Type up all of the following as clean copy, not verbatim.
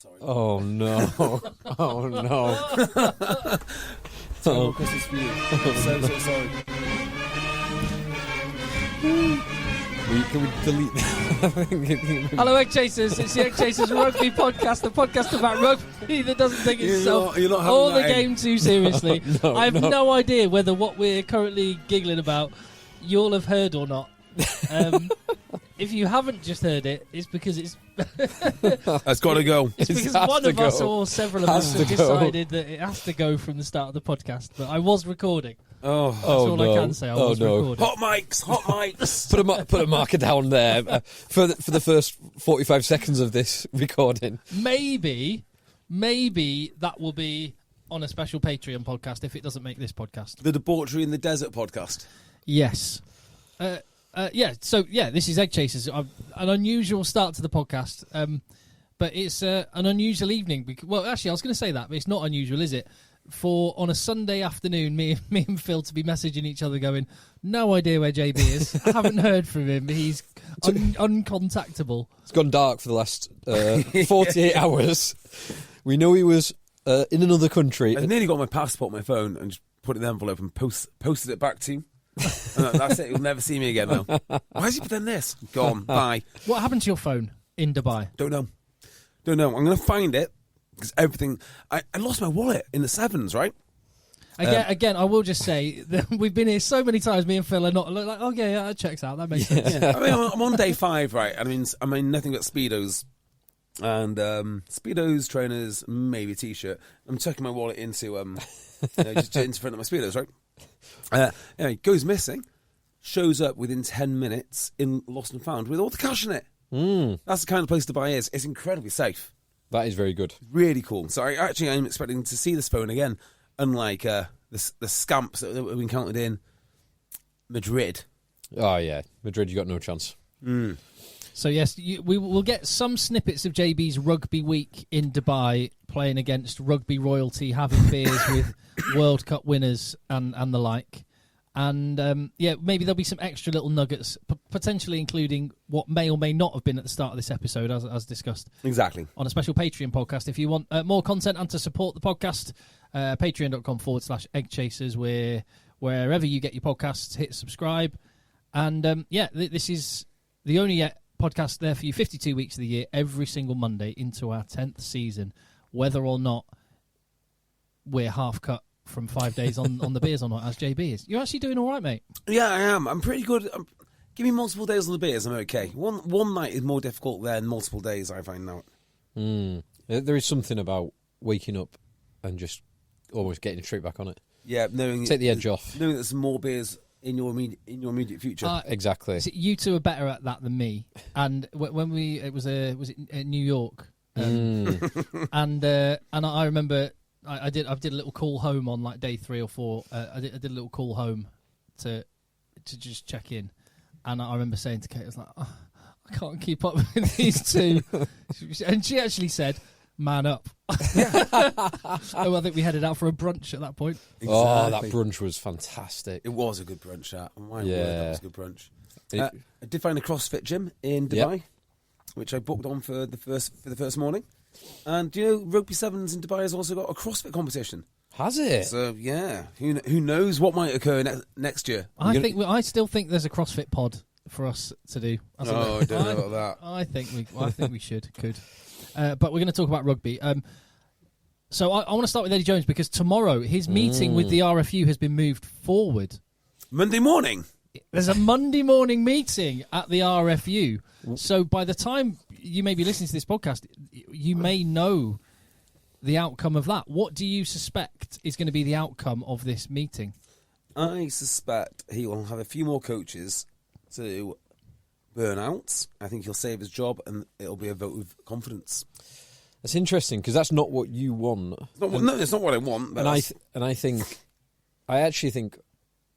Sorry. Oh no! Oh no! Terrible Christmas for you. I'm so sorry. Can we delete that? Hello, EggChasers. It's the EggChasers Rugby Podcast, the podcast about rugby that doesn't take itself You're not or the having that game too seriously. No, I have no idea whether what we're currently giggling about you'll have heard or not. If you haven't just heard it, it's because it's That's got to go. it's because one of us or several of us have decided that it has to go from the start of the podcast. But I was recording. That's all I can say. I was recording. Hot mics. Put a marker down there for the first 45 seconds of this recording. Maybe that will be on a special Patreon podcast if it doesn't make this podcast. The Debauchery in the Desert podcast. Yes. This is EggChasers. An unusual start to the podcast, but it's an unusual evening. Well, actually, I was going to say that, but it's not unusual, is it? For on a Sunday afternoon, me and Phil to be messaging each other going, no idea where JB is. I haven't heard from him. He's uncontactable. It's gone dark for the last 48 hours. We know he was in another country. I nearly got my passport on my phone and just put it in the envelope and posted it back to you. That's it. You'll never see me again now. Why has he put in this? Gone. Bye. What happened to your phone in Dubai? Don't know. I'm going to find it because everything. I lost my wallet in the sevens, right? Again, I will just say that we've been here so many times. Me and Phil are not like, okay, yeah, that checks out. That makes sense. Yeah. I mean, I'm on day 5, right? I mean, nothing but speedos and speedos, trainers, maybe a t-shirt. I'm tucking my wallet into just into front of my speedos, right? Anyway, goes missing, shows up within 10 minutes in Lost and Found with all the cash in it. That's the kind of place Dubai is. It's incredibly safe. That is very good. Really cool. So I'm expecting to see this phone again, unlike the scamps that we encountered in Madrid. Oh yeah, Madrid, you got no chance. So yes, we will get some snippets of JB's rugby week in Dubai, playing against rugby royalty, having beers with World Cup winners and the like. And maybe there'll be some extra little nuggets, potentially including what may or may not have been at the start of this episode, as discussed. Exactly. On a special Patreon podcast. If you want more content and to support the podcast, patreon.com/EggChasers, wherever you get your podcasts, hit subscribe. And this is the only podcast there for you 52 weeks of the year, every single Monday into our 10th season, whether or not we're half cut from 5 days on the beers or not, as JB is. You're actually doing all right, mate. Yeah, I am. I'm pretty good. Give me multiple days on the beers, I'm okay. One night is more difficult than multiple days, I find now. There is something about waking up and just almost getting straight back on it. Yeah, Take the edge off. Knowing there's more beers in your immediate future. Exactly. You two are better at that than me. And when was it in New York? And I remember I did a little call home on like day 3 or 4. I did a little call home to just check in, and I remember saying to Kate, I was like, oh, I can't keep up with these two, and she actually said, "Man up." I think we headed out for a brunch at that point. Exactly. Oh, that brunch was fantastic. It was a good brunch, that. My word, Yeah. that was a good brunch. I did find a CrossFit gym in Dubai, which I booked on for the first morning. And do you know Rugby Sevens in Dubai has also got a CrossFit competition? Has it? So yeah, who knows what might occur next year? I still think there's a CrossFit pod for us to do. I don't know about that. I think we could. But we're going to talk about rugby. So I want to start with Eddie Jones because tomorrow his meeting with the RFU has been moved forward. Monday morning. There's a Monday morning meeting at the RFU. So by the time you may be listening to this podcast, you may know the outcome of that. What do you suspect is going to be the outcome of this meeting? I suspect he will have a few more coaches to burn out. I think he'll save his job and it'll be a vote of confidence. That's interesting because that's not what you want. It's not what I want. But I actually think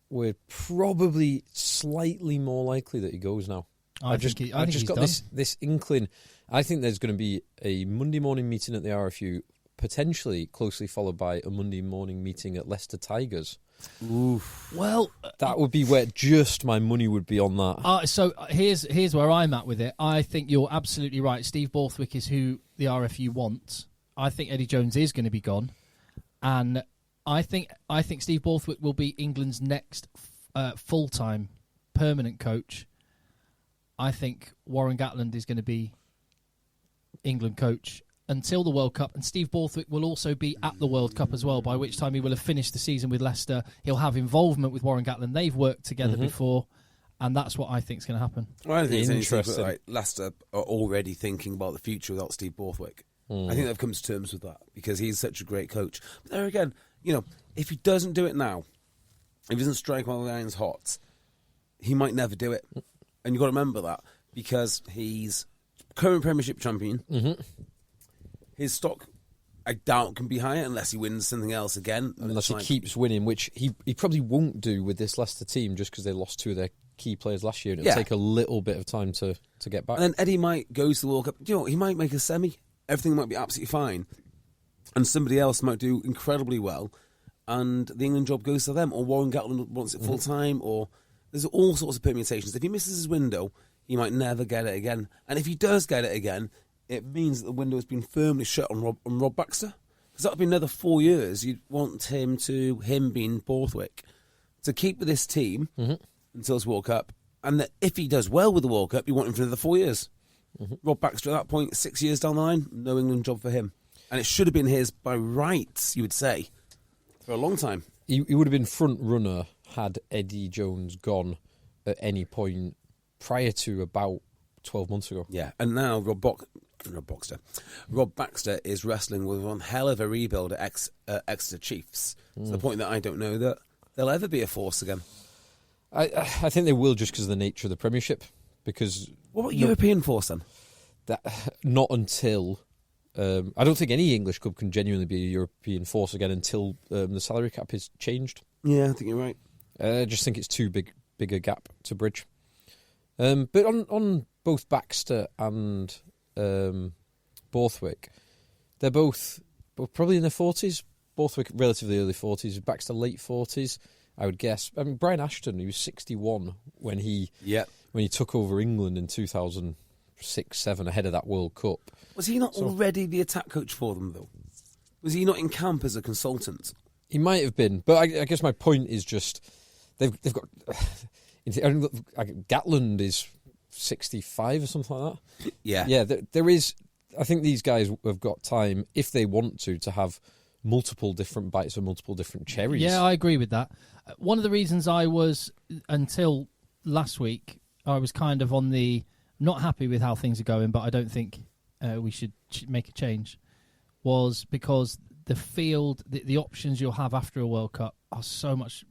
we're probably slightly more likely that he goes now. I've just got this inkling. I think there's going to be a Monday morning meeting at the RFU, potentially closely followed by a Monday morning meeting at Leicester Tigers. Oof. Well, that would be where just my money would be on that. So here's where I'm at with it. I think you're absolutely right. Steve Borthwick is who the RFU want. I think Eddie Jones is going to be gone, and I think Steve Borthwick will be England's next full-time permanent coach. I think Warren Gatland is going to be England coach until the World Cup, and Steve Borthwick will also be at the World Cup as well, by which time he will have finished the season with Leicester. He'll have involvement with Warren Gatland. They've worked together before, and that's what I think is going to happen. Well, I don't think it's interesting. Like, Leicester are already thinking about the future without Steve Borthwick. I think they've come to terms with that because he's such a great coach. But there again, if he doesn't do it now, if he doesn't strike while the iron's hot, he might never do it. And you've got to remember that because he's current Premiership champion. His stock, I doubt, can be higher unless he wins something else again. Unless he keeps winning, which he probably won't do with this Leicester team just because they lost two of their key players last year. And it'll take a little bit of time to get back. And then Eddie might go to the World Cup. He might make a semi. Everything might be absolutely fine. And somebody else might do incredibly well. And the England job goes to them. Or Warren Gatland wants it full time. Or there's all sorts of permutations. If he misses his window, he might never get it again. And if he does get it again, it means that the window has been firmly shut on Rob Baxter. Because that'll be another 4 years. You'd want him being Borthwick, to keep with this team until this World Cup. And that if he does well with the World Cup, you want him for another 4 years. Rob Baxter at that point, 6 years down the line, no England job for him. And it should have been his by rights, you would say, for a long time. He would have been front runner had Eddie Jones gone at any point prior to about 12 months ago. Yeah, and now Rob Baxter is wrestling with one hell of a rebuild at Exeter Chiefs, to the point that I don't know that they'll ever be a force again. I think they will just because of the nature of the Premiership. Because what about European force then? Not until... I don't think any English club can genuinely be a European force again until the salary cap is changed. Yeah, I think you're right. I just think it's too big a gap to bridge. But on both Baxter and Borthwick, they're both probably in their 40s. Borthwick relatively early 40s, Baxter late 40s, I would guess. I mean, Brian Ashton, he was 61 when he took over England in 2006-07 ahead of that World Cup. Was he not already the attack coach for them, though? Was he not in camp as a consultant? He might have been, but I guess my point is just they've got... Gatland is 65 or something like that. Yeah, there is... I think these guys have got time, if they want to have multiple different bites of multiple different cherries. Yeah, I agree with that. One of the reasons I was, until last week, I was kind of on the not happy with how things are going, but I don't think we should make a change, was because the field, the options you'll have after a World Cup are so much...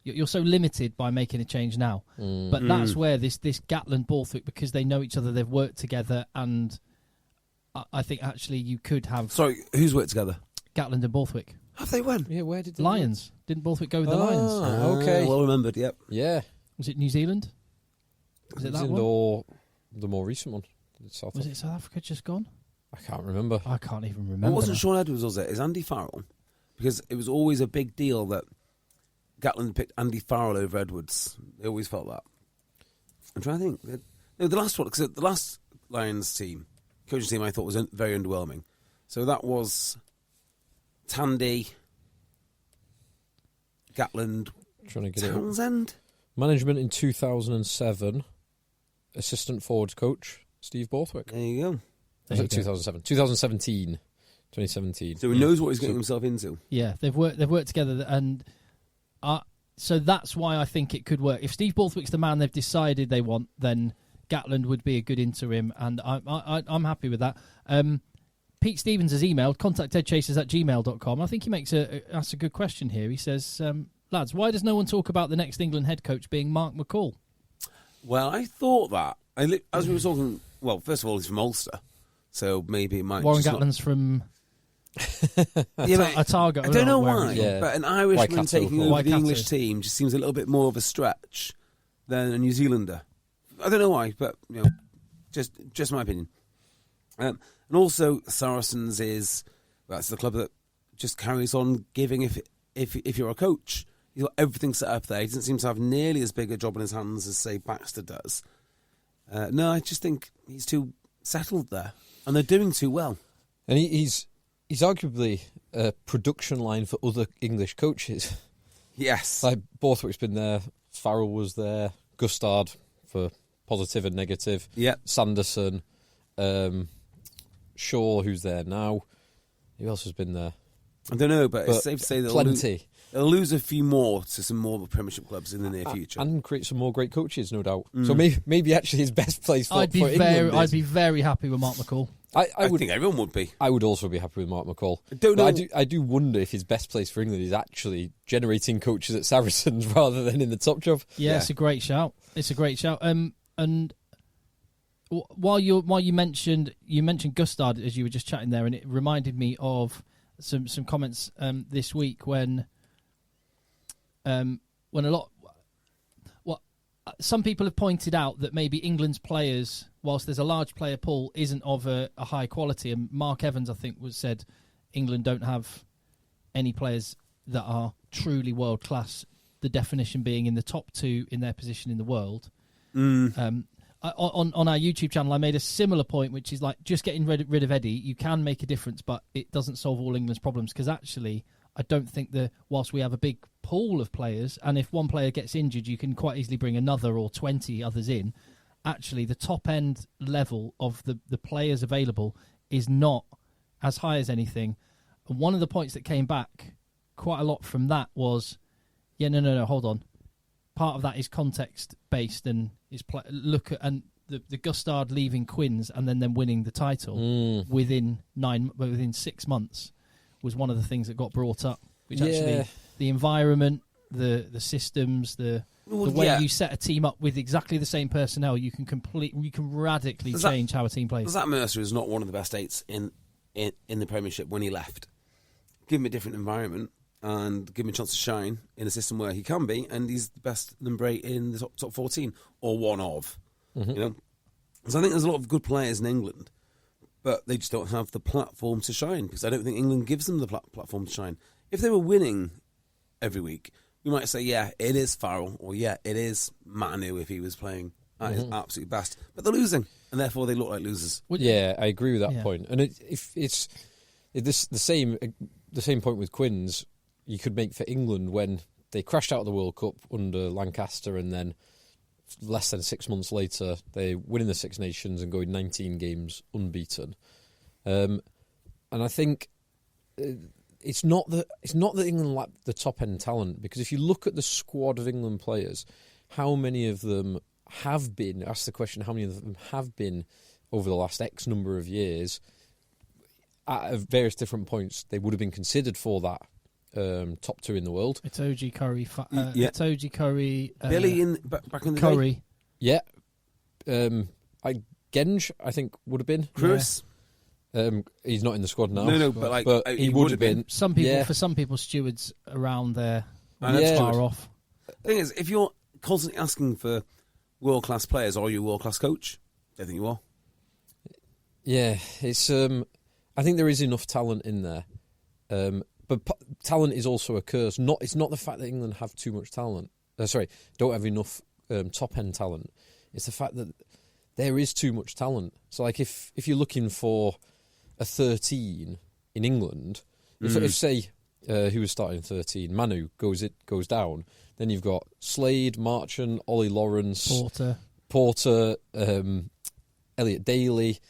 You're so limited by making a change now. But that's where this Gatland Borthwick, because they know each other, they've worked together, and I think actually you could have... Sorry, who's worked together? Gatland and Borthwick. Have they won? Yeah, where did they Lions. win? Didn't Borthwick go with the Lions? Okay. Well remembered, yep. Yeah. Was it New Zealand? Was it that one? Or the more recent one? Was it South Africa just gone? I can't remember. I can't even remember. It wasn't Sean Edwards, was it? Is Andy Farrell? Because it was always a big deal that Gatland picked Andy Farrell over Edwards. They always felt that. I'm trying to think. No, the last one, because the last Lions team, coaching team, I thought was very underwhelming. So that was Tandy, Gatland, Townsend. Management in 2007, assistant forwards coach Steve Borthwick. There you go. Was it 2007? 2017. So he knows what he's getting himself into. Yeah, they've worked together, and so that's why I think it could work. If Steve Borthwick's the man they've decided they want, then Gatland would be a good interim, and I'm happy with that. Pete Stevens has emailed, contact eggchasers@gmail.com. I think he asks a good question here. He says, lads, why does no one talk about the next England head coach being Mark McCall? Well, I thought that. As we were talking, well, first of all, he's from Ulster, so maybe it might... Warren Gatland's from... Otago. I don't know why, but an Irishman taking over the English team just seems a little bit more of a stretch than a New Zealander. I don't know why, but just my opinion. And also, Saracens that's the club that just carries on giving if you're a coach. He's got everything set up there. He doesn't seem to have nearly as big a job in his hands as, say, Baxter does. No, I just think he's too settled there, and they're doing too well. And he's arguably a production line for other English coaches. Yes. Like Borthwick's been there, Farrell was there, Gustard for positive and negative. Yep. Sanderson, Shaw, who's there now. Who else has been there? I don't know, but it's safe to say that plenty. They'll lose a few more to some more Premiership clubs in the near future, and create some more great coaches, no doubt. So maybe actually his best place for England. I'd be very happy with Mark McCall. I think everyone would be. I would also be happy with Mark McCall. I don't know. I do wonder if his best place for England is actually generating coaches at Saracens rather than in the top job. Yeah, it's a great shout. And while you mentioned Gustard as you were just chatting there, and it reminded me of some comments this week when some people have pointed out that maybe England's players, whilst there's a large player pool, isn't of a high quality. And Mark Evans, I think, said England don't have any players that are truly world class. The definition being in the top 2 in their position in the world. On our YouTube channel, I made a similar point, which is like just getting rid of Eddie. You can make a difference, but it doesn't solve all England's problems, because actually, I don't think whilst we have a big pool of players, and if one player gets injured, you can quite easily bring another or 20 others in. Actually, the top end level of the players available is not as high as anything. And one of the points that came back quite a lot from that was, no, hold on. Part of that is context based, and is look at the Gustard leaving Quins and then them winning the title within 6 months was one of the things that got brought up. Which actually, the environment, the systems, the way you set a team up with exactly the same personnel, you can radically change how a team plays. Zach Mercer is not one of the best 8s in the Premiership when he left. Give him a different environment and give him a chance to shine in a system where he can be, and he's the best number 8 in the top 14, or one of. You know, so I think there's a lot of good players in England, but they just don't have the platform to shine, because I don't think England gives them the platform to shine. If they were winning every week, we might say, yeah, it is Farrell, or yeah, it is Manu if he was playing at his absolute best. But they're losing, and therefore they look like losers. Yeah, I agree with that point. And it's the same point with Quins you could make for England when they crashed out of the World Cup under Lancaster, and then less than 6 months later they win in the Six Nations and go in 19 games unbeaten. And I think it's not that England lack the top end talent, because if you look at the squad of England players, how many of them have been, ask the question, how many of them have been over the last X number of years at various different points they would have been considered for that top 2 in the world. Itoje Curry, Itoje Curry, Billy back in the Curry. day. Yeah. Genge, I think, would have been. Chris. He's not in the squad now. No, but he would have been. Some people, for some people, stewards around there far off. The thing is, if you're constantly asking for world class players, are you a world class coach? I don't think you are. Yeah, it's. I think there is enough talent in there, but talent is also a curse. It's not the fact that England have too much talent. Don't have enough top end talent. It's the fact that there is too much talent. So, like, if you're looking for a 13 in England, if say who was starting 13, Manu goes down, then you've got Slade, Marchant, Ollie Lawrence, Porter, Elliot Daly,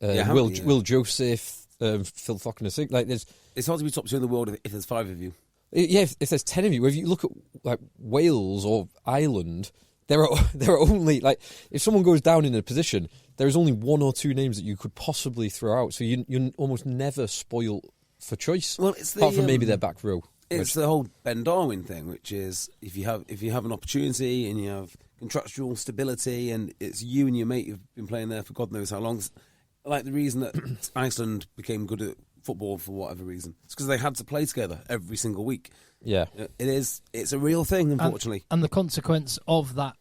Will Joseph, Phil Falconer. Like, it's hard to be top 2 in the world if there's 5 of you. Yeah, if there's 10 of you. If you look at like Wales or Ireland, there are only, like, if someone goes down in a position, there is only 1 or 2 names that you could possibly throw out. So you're almost never spoiled for choice. Well, it's apart from maybe their back row. It's the whole Ben Darwin thing, which is if you have an opportunity and you have contractual stability, and it's you and your mate who've been playing there for God knows how long. Like the reason that Iceland became good at football for whatever reason, it's because they had to play together every single week. Yeah, it's a real thing, unfortunately. And the consequence of that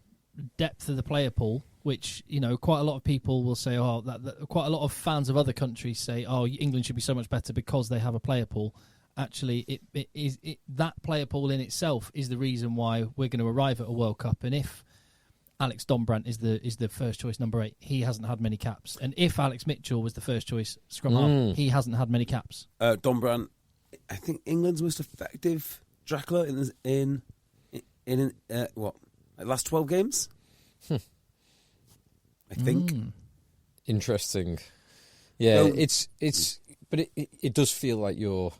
depth of the player pool, which, you know, quite a lot of people will say, quite a lot of fans of other countries say, England should be so much better because they have a player pool. Actually, that player pool in itself is the reason why we're going to arrive at a World Cup. And if Alex Dombrandt is the first choice number 8. He hasn't had many caps. And if Alex Mitchell was the first choice scrum half, he hasn't had many caps. Dombrandt, I think England's most effective tackler in what, like last 12 games? I think. Interesting. Yeah, but it does feel like you're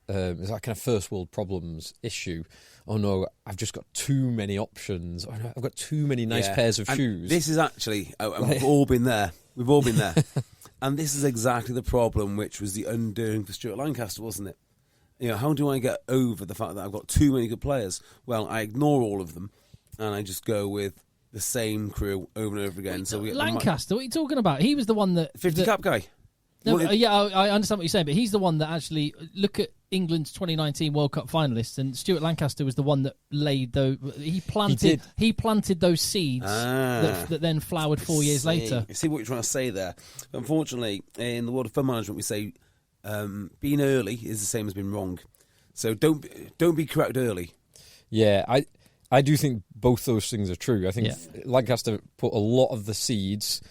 it's that kind of first world problems issue. Oh no, I've just got too many options. Oh no, I've got too many nice pairs of shoes. This is actually, we've all been there. We've all been there. And this is exactly the problem, which was the undoing for Stuart Lancaster, wasn't it? How do I get over the fact that I've got too many good players? Well, I ignore all of them, and I just go with the same crew over and over again. So Lancaster, what are you talking about? He was the one that 50 cap guy. No, I understand what you're saying, but he's the one that actually look at England's 2019 World Cup finalists, and Stuart Lancaster was the one that laid those. He planted those seeds that then flowered 4 years later. I see what you're trying to say there. But unfortunately, in the world of fund management, we say being early is the same as being wrong. So don't be correct early. Yeah, I do think both those things are true. I think Lancaster put a lot of the seeds.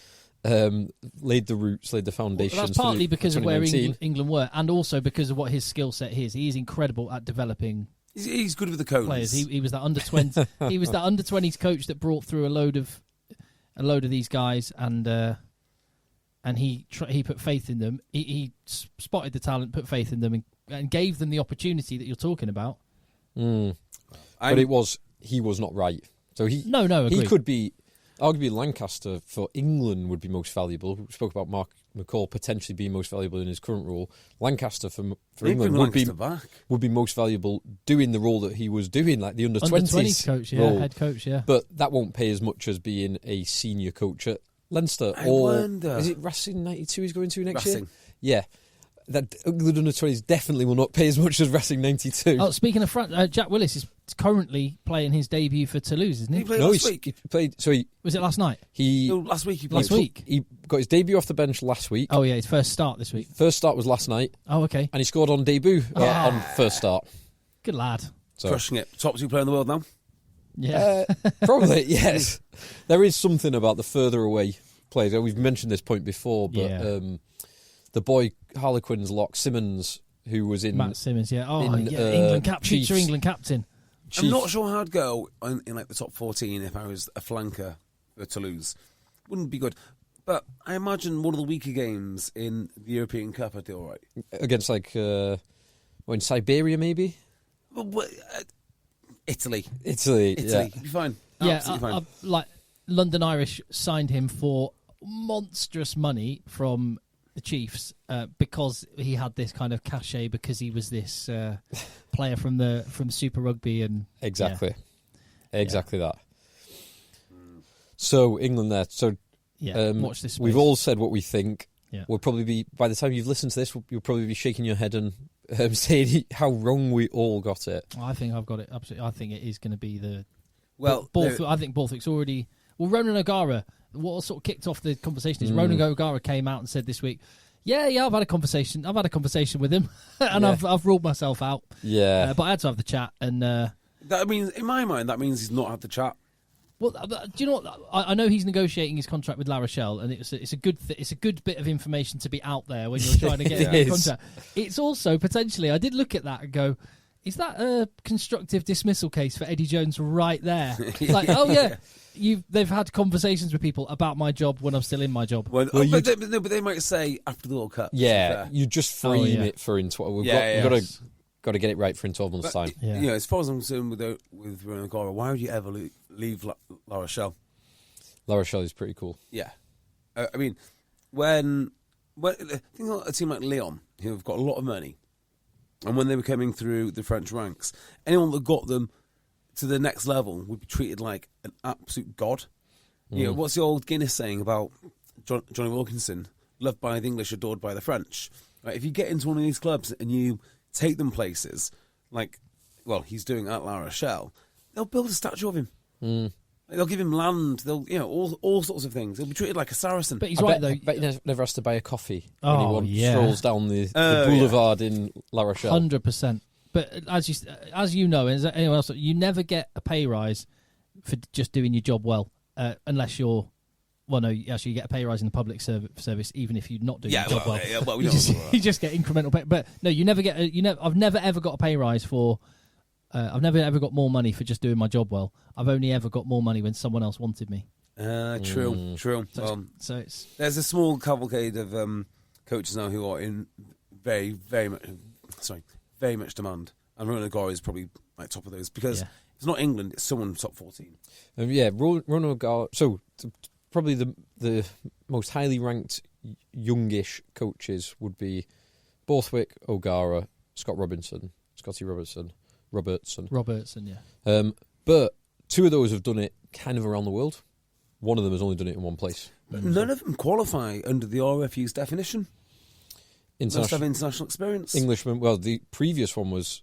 Laid the roots, laid the foundations. Well, that's partly because of where England were, and also because of what his skill set is. He is incredible at developing. He's good with the cones. Players. He was that under-20. He was that under-20s coach that brought through a load of these guys, and he put faith in them. He spotted the talent, put faith in them, and gave them the opportunity that you're talking about. But he was not right. So he could be. Arguably, Lancaster for England would be most valuable. We spoke about Mark McCall potentially being most valuable in his current role. Lancaster for England would be most valuable doing the role that he was doing, like the under-20s coach, role. Head coach, yeah. But that won't pay as much as being a senior coach at Leinster. I wonder. Is it Racing 92 he's going to next Racing. year? Yeah. That England under-20s definitely will not pay as much as Racing 92. Oh, speaking of France, Jack Willis is currently playing his debut for Toulouse, isn't he? He played last week. He played. So was it last night? Last week he played. Last week he got his debut off the bench last week. Oh yeah, his first start this week. First start was last night. Oh okay. And he scored on debut on first start. Good lad. So, crushing it. Top 2 player in the world now. Yeah, probably yes. There is something about the further away players. We've mentioned this point before, but the boy Harlequins lock Simmons, who was in Matt Simmons, England future England captain. Chief. I'm not sure how I'd go in like the top 14 if I was a flanker for Toulouse. Wouldn't be good. But I imagine one of the weaker games in the European Cup I'd do all right. Against in Siberia maybe? Well, Italy. Yeah. You'd be fine. Yeah, fine. like London Irish signed him for monstrous money from the Chiefs because he had this kind of cachet because he was this player from Super Rugby and exactly that. So England there. So watch this space. We've all said what we think. Yeah. We'll probably be by the time you've listened to this, you'll probably be shaking your head and saying how wrong we all got it. I think I've got it absolutely. I think it is going to be the I think Borthwick's already. Well, Ronan O'Gara. What sort of kicked off the conversation is Ronan O'Gara came out and said this week, I've had a conversation. I've had a conversation with him, and I've ruled myself out. Yeah, but I had to have the chat, and that means, in my mind, that means he's not had the chat. Well, do you know what? I know he's negotiating his contract with La Rochelle, and it's a good bit of information to be out there when you're trying to get a contract. It's also potentially, I did look at that and go, is that a constructive dismissal case for Eddie Jones right there? Like, they've had conversations with people about my job when I'm still in my job. But they might say after the World Cup. Yeah, you just frame it for in 12. We've got to get it right for in 12 months' time. Yeah. As far as I'm concerned with Ronan O'Gara, why would you ever leave La Rochelle? La Rochelle is pretty cool. Yeah. I mean, when think about a team like Lyon, who have got a lot of money, and when they were coming through the French ranks, anyone that got them to the next level would be treated like an absolute god. You know, what's the old Guinness saying about Johnny Wilkinson? Loved by the English, adored by the French. Right? If you get into one of these clubs and you take them places, like, well, he's doing at La Rochelle, they'll build a statue of him. They'll give him land. They'll, all sorts of things. He'll be treated like a Saracen. But he's right, though. I bet he never has to buy a coffee when he strolls down the boulevard in La Rochelle. 100%. But as you know, and as anyone else, you never get a pay rise for just doing your job well. unless you're. Well, no, actually, you get a pay rise in the public service, even if you're not doing your job well. Yeah, well, you just get incremental pay. But no, you never get. I've never ever got a pay rise for. I've never ever got more money for just doing my job well. I've only ever got more money when someone else wanted me. True. So it's there's a small cavalcade of coaches now who are in very, very much demand, and Ronan O'Gara is probably like top of those because it's not England; it's someone top 14. Ronan O'Gara. So. Probably the most highly ranked youngish coaches would be Borthwick, O'Gara, Scotty Robertson. Yeah. But two of those have done it kind of around the world. One of them has only done it in one place. But none of them qualify under the RFU's definition. Must have international experience. Englishman. Well, the previous one was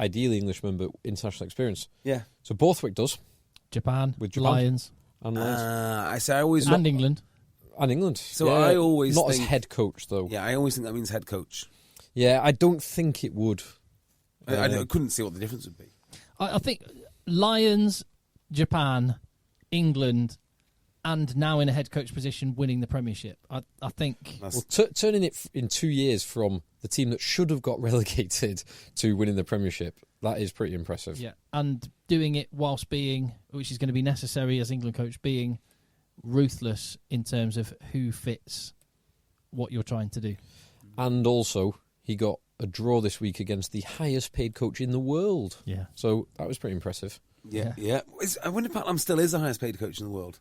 ideally Englishman, but international experience. Yeah. So Borthwick does. Japan. Lions. And England. And England. So I always not think, as head coach though. Yeah, I always think that means head coach. Yeah, I don't think it would. I couldn't see what the difference would be. I think Lions, Japan, England, and now in a head coach position, winning the Premiership. I think. Turning it in 2 years from the team that should have got relegated to winning the Premiership. That is pretty impressive. Yeah, and doing it whilst being, which is going to be necessary as England coach, being ruthless in terms of who fits what you're trying to do. And also, he got a draw this week against the highest paid coach in the world. Yeah. So that was pretty impressive. Yeah. I wonder if Pat Lam still is the highest paid coach in the world.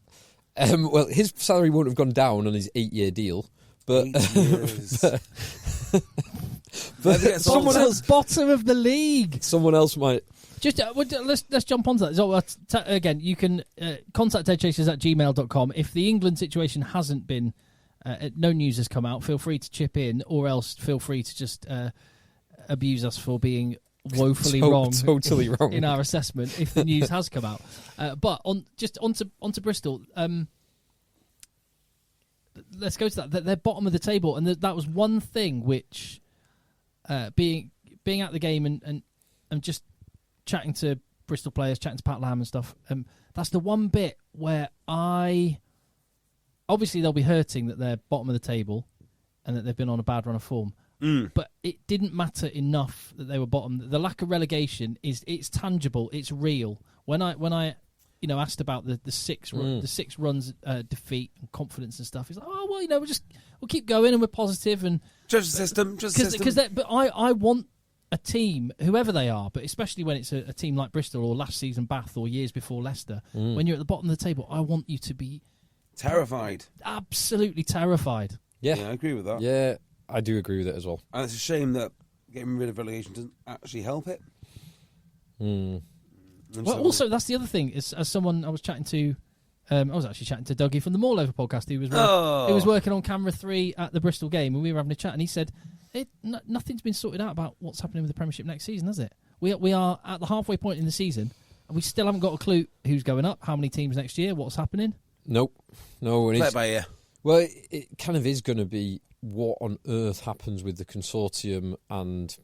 Well, his salary won't have gone down on his 8-year deal. But 8 years. but someone else, bottom of the league. Someone else might. Just let's jump onto that. So, again, you can contact EggChasers@gmail.com. If the England situation hasn't been, no news has come out, feel free to chip in, or else feel free to just abuse us for being woefully totally wrong in our assessment if the news has come out. But onto Bristol. Let's go to that. They're bottom of the table, and that was one thing which, being at the game and just chatting to Bristol players, chatting to Pat Lam and stuff. That's the one bit where obviously they'll be hurting that they're bottom of the table, and that they've been on a bad run of form. But it didn't matter enough that they were bottom. The lack of relegation it's tangible, it's real. When I asked about the six runs defeat and confidence and stuff, he's like, oh well, we'll keep going and we're positive and Judge the system. But I want a team, whoever they are, but especially when it's a team like Bristol or last season Bath or years before Leicester, when you're at the bottom of the table, I want you to be terrified, absolutely terrified. Yeah, I agree with that. Yeah, I do agree with it as well. And it's a shame that getting rid of relegation doesn't actually help it. Well, also, that's the other thing. Is as someone I was chatting to, I was actually chatting to Dougie from the Moorlover podcast. He was working on camera 3 at the Bristol game, and we were having a chat, and he said, nothing's been sorted out about what's happening with the Premiership next season, has it? We are at the halfway point in the season, and we still haven't got a clue who's going up, how many teams next year, what's happening. Nope. No. Play it by ear. Well, it kind of is going to be what on earth happens with the consortium and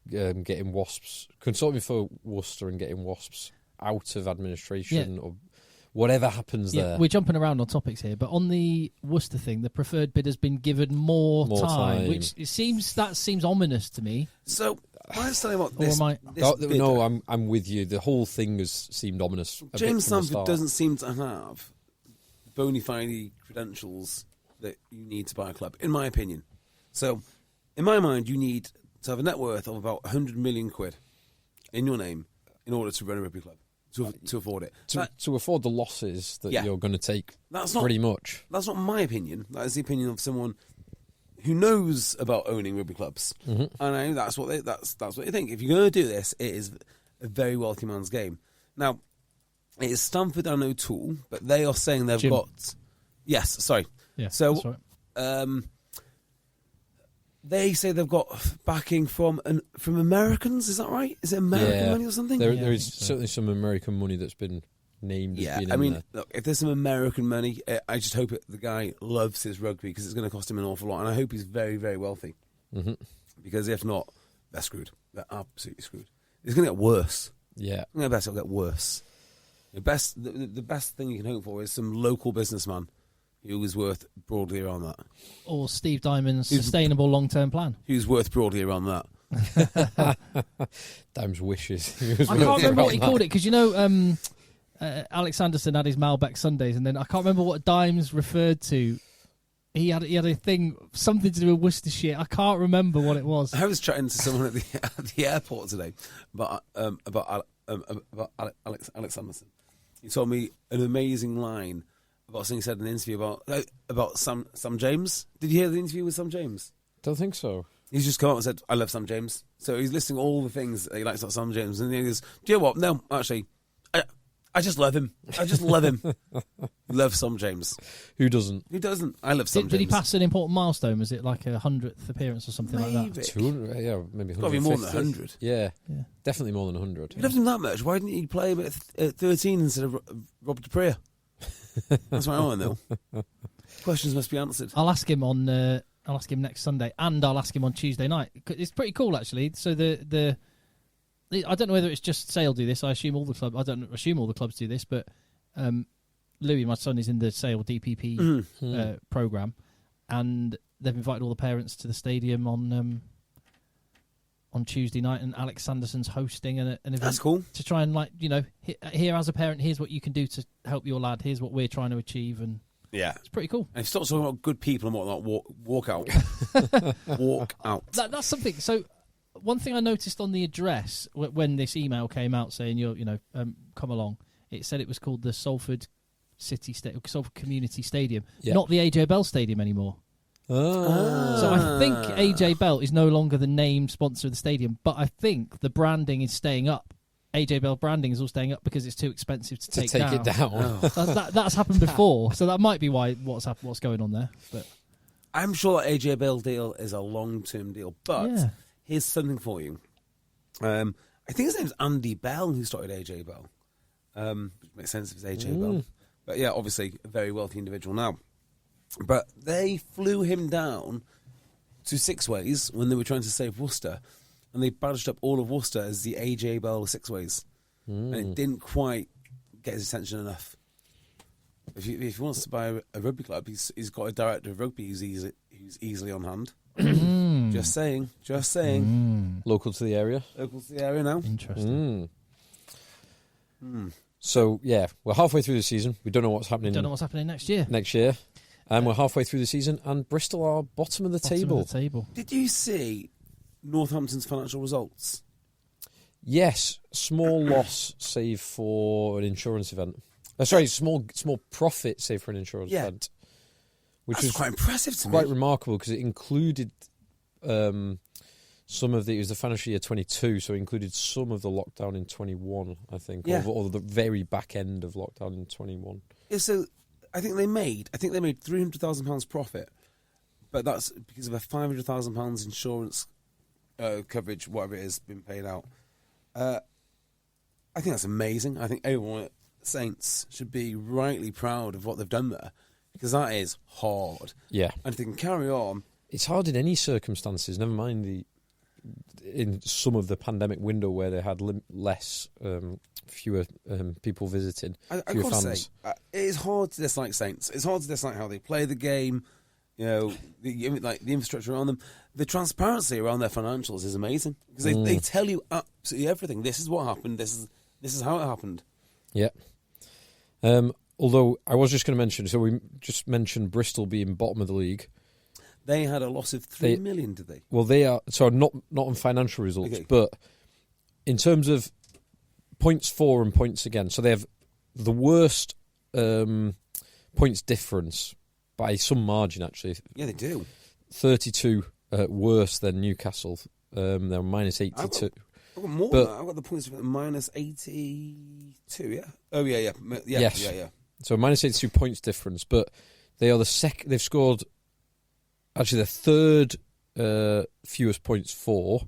getting Wasps, consortium for Worcester and getting Wasps out of administration or whatever happens there. We're jumping around on topics here, but on the Worcester thing, the preferred bidder's been given more time, which seems ominous to me. So let's tell you what this. No, I'm with you. The whole thing has seemed ominous. James Stamford doesn't seem to have bona fide credentials that you need to buy a club, in my opinion. So, in my mind, you need to have a net worth of about 100 million quid in your name in order to run a rugby club, to afford it. To afford the losses that you're going to take, pretty much. That's not my opinion. That is the opinion of someone who knows about owning rugby clubs. And I know that's what they think. If you're going to do this, it is a very wealthy man's game. Now, it is Stamford and O'Toole, but they are saying they've got... Yes, sorry. Yeah, so, that's right. They say they've got backing from Americans. Is that right? Is it American money or something? There is certainly some American money that's been named. Yeah, as being I mean, there. look, if there's some American money, I just hope the guy loves his rugby because it's going to cost him an awful lot, and I hope he's very, very wealthy. Because if not, they're screwed. They're absolutely screwed. It's going to get worse. Yeah, I'm going to bet it'll get worse. The best thing you can hope for is some local businessman who is worth broadly around that. Or Steve Diamond's sustainable long-term plan. Who's worth broadly around that. Dime's wishes. I can't remember what he called it, because Alex Anderson had his Malbec Sundays, and then I can't remember what Dimes referred to. He had a thing, something to do with Worcestershire. I can't remember what it was. I was chatting to someone at the airport today about Alex Anderson. He told me an amazing line about something he said in an interview about Sam James. Did you hear the interview with Sam James? Don't think so. He's just come out and said, I love Sam James. So he's listing all the things that he likes about Sam James. And he goes, do you know what? No, actually, I just love him. I just love him. Love Sam James. Who doesn't? Who doesn't? I love Sam James. Did he pass an important milestone? Was it like a 100th appearance or something like that? 200, yeah, maybe 150. It's got to be more than 100. Yeah, definitely more than 100. You loved him that much. Why didn't you play him at 13 instead of Rob Dupree? That's what I want to know. Questions must be answered. I'll ask him I'll ask him next Sunday, and I'll ask him on Tuesday night. It's pretty cool, actually. So I don't know whether it's just Sale do this. I don't assume all the clubs do this, but Louis, my son, is in the Sale DPP program, and they've invited all the parents to the stadium on Tuesday night, and Alex Sanderson's hosting an event. That's cool. To try and here as a parent, here's what you can do to help your lad. Here's what we're trying to achieve, and it's pretty cool. And if you start talking about good people and whatnot, walk out. Walk out. That's something. So one thing I noticed on the address when this email came out saying come along, it said it was called the Salford Community Stadium, not the AJ Bell Stadium anymore. So I think AJ Bell is no longer the name sponsor of the stadium, but I think the branding is staying up. AJ Bell branding is all staying up because it's too expensive to take it down. Oh. That's happened before, so that might be why what's going on there. But I'm sure that AJ Bell deal is a long-term deal, but here's something for you. I think his name's Andy Bell, who started AJ Bell. Which makes sense if it's AJ Bell. But yeah, obviously a very wealthy individual now. But they flew him down to Six Ways when they were trying to save Worcester, and they badged up all of Worcester as the AJ Bell Six Ways. And it didn't quite get his attention enough. If he wants to buy a rugby club, he's got a director of rugby who's easily on hand. Just saying. Local to the area. Local to the area now. Interesting. So, we're halfway through the season. We don't know what's happening. Next year. And we're halfway through the season, and Bristol are bottom of the table. Did you see Northampton's financial results? Yes, small loss save for an insurance event. Small profit save for an insurance event. Which was quite impressive to me. Quite remarkable because it included some of it was the financial year 22, so it included some of the lockdown in 21, I think, or the very back end of lockdown in 21. Yeah, so I think they made £300,000 profit, but that's because of a £500,000 insurance coverage, whatever it is, been paid out. I think that's amazing. I think everyone at Saints should be rightly proud of what they've done there, because that is hard. Yeah. And if they can carry on... It's hard in any circumstances, never mind in some of the pandemic window where they had fewer people visiting, fewer fans. Say, it is hard to dislike Saints. It's hard to dislike how they play the game, the infrastructure around them. The transparency around their financials is amazing, because they tell you absolutely everything. This is what happened. This is how it happened. Yeah. Although I was just going to mention, so we just mentioned Bristol being bottom of the league. They had a loss of $3 million, did they? Well, they are not on financial results, but in terms of points for and points against. So they have the worst points difference by some margin, actually. Yeah, they do. 32 worse than Newcastle. They're minus 82. I've got more than that. I've got the points for minus 82, yeah? Oh, yeah. Yes. Yeah. So minus 82 points difference, but they are the second. They've scored, actually, the third fewest points for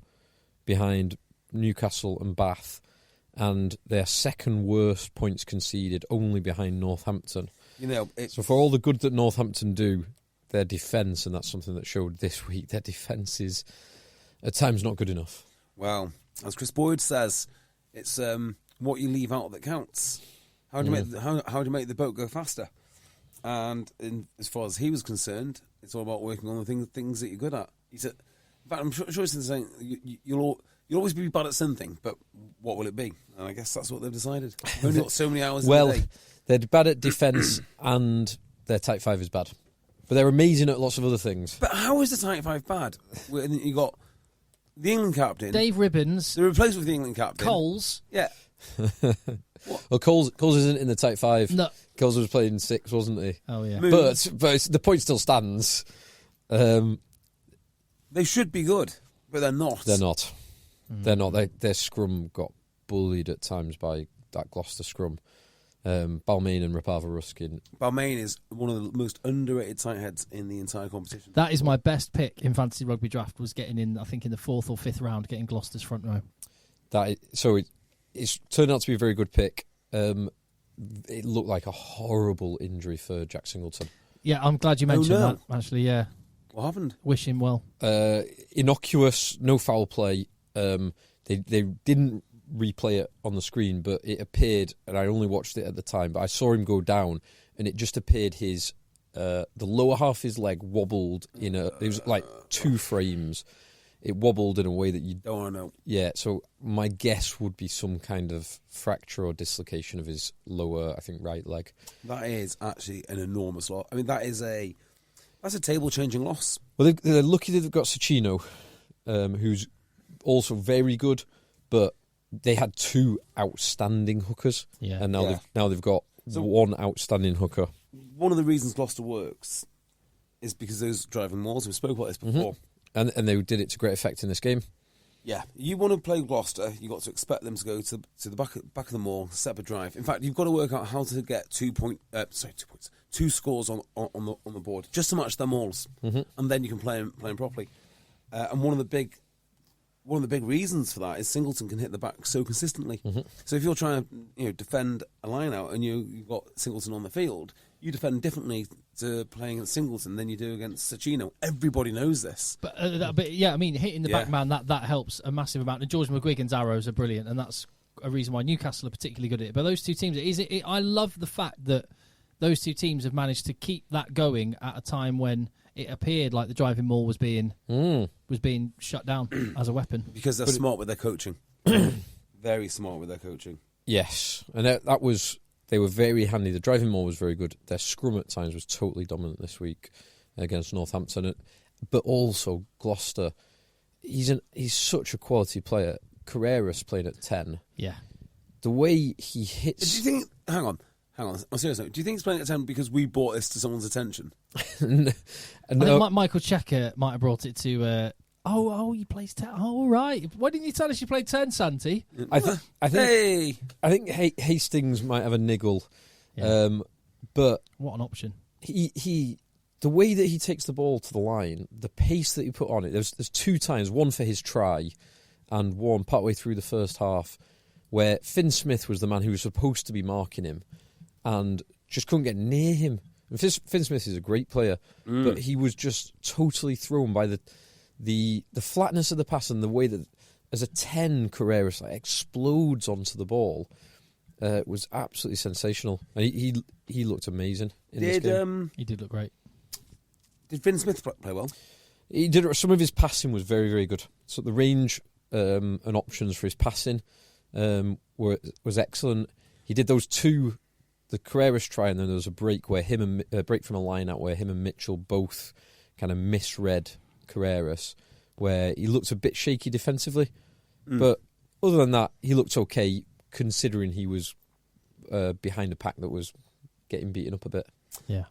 behind Newcastle and Bath, and their second worst points conceded, only behind Northampton. So for all the good that Northampton do, their defence, and that's something that showed this week, their defence is at times not good enough. Well, as Chris Boyd says, it's what you leave out that counts. How do you make the boat go faster? And as far as he was concerned, it's all about working on the things that you're good at. He said, in fact, I'm sure he's saying you'll always be bad at something, but what will it be? And I guess that's what they've decided. We've only got so many hours in the day. They're bad at defence and their tight five is bad. But they're amazing at lots of other things. But how is the tight five bad? You got the England captain, Dave Ribbons, the replacement for the England captain, Coles. Yeah. Well, Coles isn't in the tight five. No. Coles was playing 6, wasn't he? Oh yeah. But the point still stands. They should be good, but they're not. They're not. They're not. Their scrum got bullied at times by that Gloucester scrum. Balmain and Rapava Ruskin. Balmain is one of the most underrated tight heads in the entire competition. That is my best pick in fantasy rugby draft. Was getting in, I think, in the 4th or 5th round, getting Gloucester's front row. It's turned out to be a very good pick. It looked like a horrible injury for Jack Singleton. Yeah, I'm glad you mentioned that. Actually, yeah. What happened? Wish him well. Innocuous, no foul play. They didn't replay it on the screen, but it appeared, and I only watched it at the time, but I saw him go down, and it just appeared his the lower half of his leg wobbled it was like 2 frames. It wobbled in a way that you don't want to know. Yeah, so my guess would be some kind of fracture or dislocation of his lower, I think, right leg. That is actually an enormous loss. I mean, that's a table-changing loss. Well, they're lucky they've got Cicino, who's also very good, but they had 2 outstanding hookers, and now they've got 1 outstanding hooker. One of the reasons Gloucester works is because those driving mauls. We spoke about this before, and they did it to great effect in this game. Yeah, you want to play Gloucester, you got to expect them to go to the back of the maul, set up a drive. In fact, you've got to work out how to get 2 scores on the board just to match their mauls, and then you can play them properly. And one of the big reasons for that is Singleton can hit the back so consistently. So if you're trying to defend a line out and you've got Singleton on the field, you defend differently to playing against Singleton than you do against Cicino. Everybody knows this. But yeah, I mean, hitting the back man, that helps a massive amount. And George McGuigan's arrows are brilliant, and that's a reason why Newcastle are particularly good at it. But those 2 teams, I love the fact that those 2 teams have managed to keep that going at a time when it appeared like the driving maul was being shut down as a weapon. Because they're smart with their coaching. Very smart with their coaching. Yes, and they were very handy. The driving maul was very good. Their scrum at times was totally dominant this week against Northampton. But also Gloucester, he's such a quality player. Carreras playing at 10. Yeah. The way he hits... Do you think... Hang on. On a serious note, do you think he's playing at 10 because we brought this to someone's attention? No. I think Michael Checker might have brought it to... he plays 10. Oh, all right. Why didn't you tell us you played 10, Santi? I think Hastings might have a niggle. Yeah. But... What an option. The way that he takes the ball to the line, the pace that he put on it, there's 2 times, one for his try and one partway through the first half, where Finn Smith was the man who was supposed to be marking him and just couldn't get near him. And Finn Smith is a great player, but he was just totally thrown by the flatness of the pass and the way that, as a 10, Carreras explodes onto the ball. Was absolutely sensational. And he looked amazing in this game. He did look great. Did Finn Smith play well? He did. Some of his passing was very, very good. So the range and options for his passing was excellent. He did those 2, the Carreras try, and then there was a break where break from a line out where him and Mitchell both kind of misread Carreras, where he looked a bit shaky defensively. But other than that, he looked okay, considering he was behind a pack that was getting beaten up a bit. Yeah.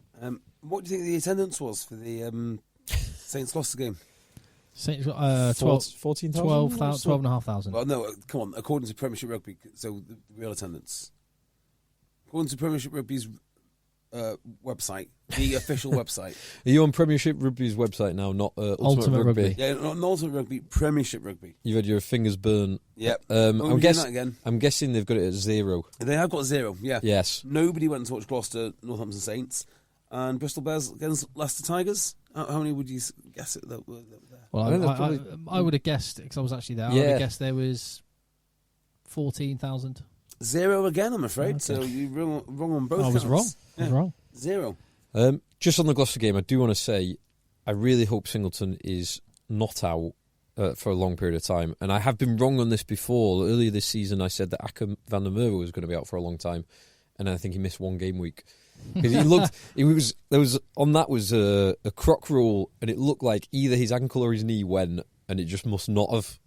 What do you think the attendance was for the Saints Gloucester game? Saints 14,000? 12,500. Well, no, come on. According to Premiership Rugby, so the real attendance. According to Premiership Rugby's website, the official website. Are you on Premiership Rugby's website now, not Ultimate Rugby? Yeah, not Ultimate Rugby, Premiership Rugby. You've had your fingers burnt. Yep. I'm guessing they've got it at 0. They have got 0, yeah. Yes. Nobody went to watch Gloucester, Northampton Saints, and Bristol Bears against Leicester Tigers. How many would you guess it that were there? Well, I would have guessed, because I was actually there, I would have guessed there was 14,000. 0 again, I'm afraid. Okay. So you're wrong on both I was wrong. counts. I was wrong. 0. Just on the Gloucester game, I do want to say I really hope Singleton is not out for a long period of time. And I have been wrong on this before. Earlier this season, I said that Akker van der Merwe was going to be out for a long time. And I think he missed 1 game week. Because there was a croc rule, and it looked like either his ankle or his knee went, and it just must not have.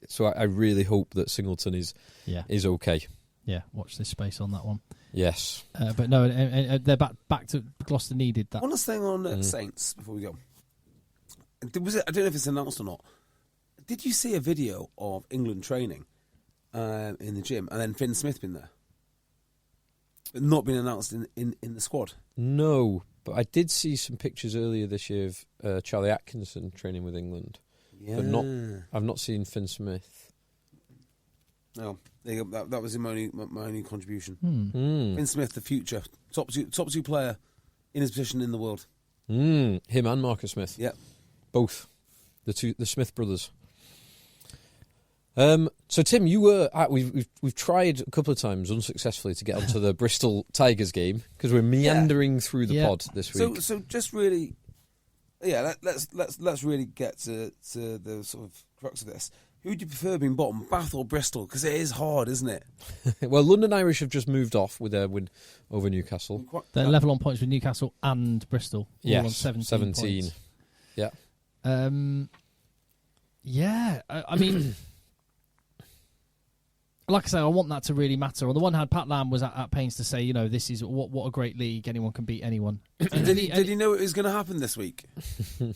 So I really hope that Singleton is okay. Yeah, watch this space on that one. Yes. But no, they're back to Gloucester needed that. One last thing on Saints before we go. I don't know if it's announced or not. Did you see a video of England training in the gym and then Finn Smith been there? But not been announced in the squad? No, but I did see some pictures earlier this year of Charlie Atkinson training with England. Yeah. But I've not seen Finn Smith. No, there you go. That was my only contribution. Mm. Finn Smith, the future. Top two player in his position in the world. Him and Marcus Smith. Yeah. Both. The Smith brothers. So Tim, you were we've tried a couple of times unsuccessfully to get onto the Bristol Tigers game because we're meandering through the pod this week. So just really, let's really get to the sort of crux of this. Who do you prefer being bottom, Bath or Bristol? Because it is hard, isn't it? Well, London Irish have just moved off with their win over Newcastle. They're level on points with Newcastle and Bristol. Yes, on 17 points. Yeah. I mean, like I say, I want that to really matter. On the one hand, Pat Lam was at pains to say, this is what a great league. Anyone can beat anyone. Did he know it was going to happen this week? Do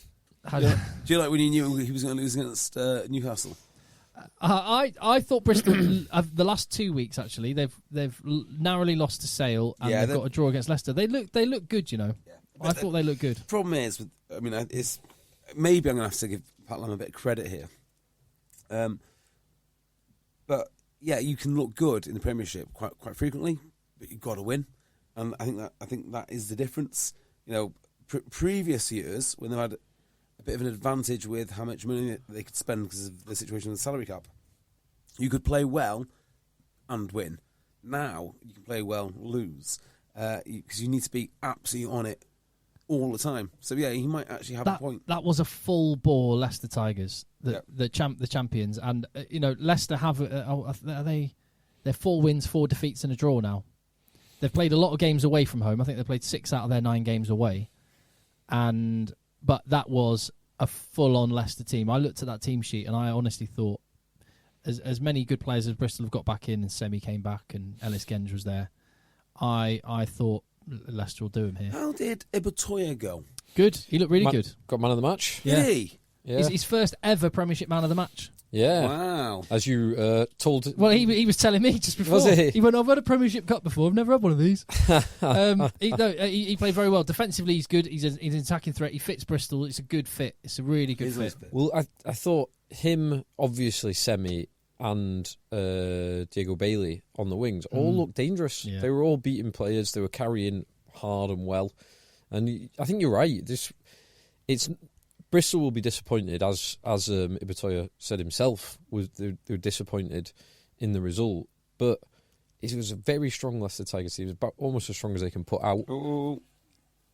you like when he knew he was going to lose against Newcastle? I thought Bristol the last 2 weeks actually they've narrowly lost to Sale and they've got a draw against Leicester. They look good, Yeah. I thought they looked good. The problem is, it's maybe I'm going to have to give Pat Lam a bit of credit here, but yeah, you can look good in the Premiership quite frequently, but you've got to win, and I think that is the difference. Previous years when they've had a bit of an advantage with how much money they could spend because of the situation with the salary cap, you could play well and win. Now you can play well, lose, because you need to be absolutely on it all the time. So yeah, he might actually have a point. That was a full bore Leicester Tigers, the champions, and Leicester have they're 4 wins, 4 defeats, and a draw now. They've played a lot of games away from home. I think they played 6 out of their 9 games away, but that was a full-on Leicester team. I looked at that team sheet and I honestly thought, as many good players as Bristol have got back in, and Semi came back and Ellis Genge was there, I thought Leicester will do him here. How did Ep18 go? Good. He looked really good. Got man of the match. Yeah. Did he? Yeah. His first ever Premiership man of the match. Yeah. Wow. As you told... Well, he was telling me just before. Was he? He went, I've had a Premiership Cup before. I've never had one of these. He played very well. Defensively, he's good. He's an attacking threat. He fits Bristol. It's a good fit. It's a really good fit. Well, I thought him, obviously, Semi and Diego Bailey on the wings all looked dangerous. Yeah. They were all beating players. They were carrying hard and well. And I think you're right. Bristol will be disappointed, as Ep18 said himself. They were disappointed in the result, but it was a very strong Leicester Tigers team. It was about almost as strong as they can put out.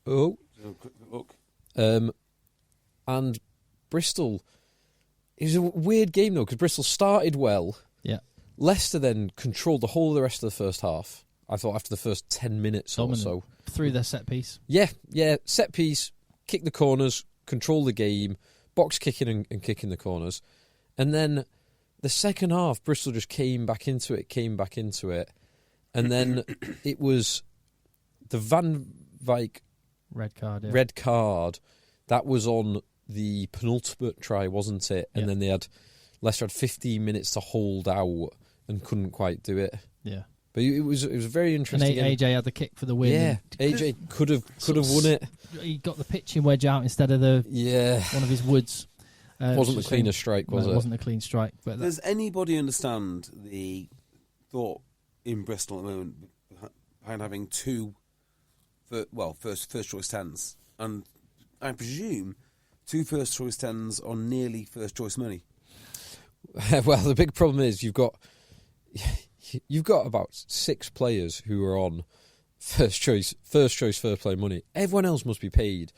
Look. And Bristol, it was a weird game though, because Bristol started well. Yeah. Leicester then controlled the whole of the rest of the first half. I thought after the first 10 minutes or so. Through their set piece. Yeah, set piece, kick the corners, control the game, box kicking and kicking the corners. And then the second half, Bristol just came back into it. And then it was the Van Wyk red card. That was on the penultimate try, wasn't it? And then Leicester had 15 minutes to hold out and couldn't quite do it. Yeah. But it was very interesting. And AJ had the kick for the win. Yeah, AJ could have won it. He got the pitching wedge out instead of one of his woods. Wasn't the cleanest strike, was it? It wasn't a clean strike. But does anybody understand the thought in Bristol at the moment behind having 2 first choice 10s? And I presume 2 first choice 10s on nearly first choice money. Well, the big problem is you've got you've got about 6 players who are on first choice fair play money. Everyone else must be paid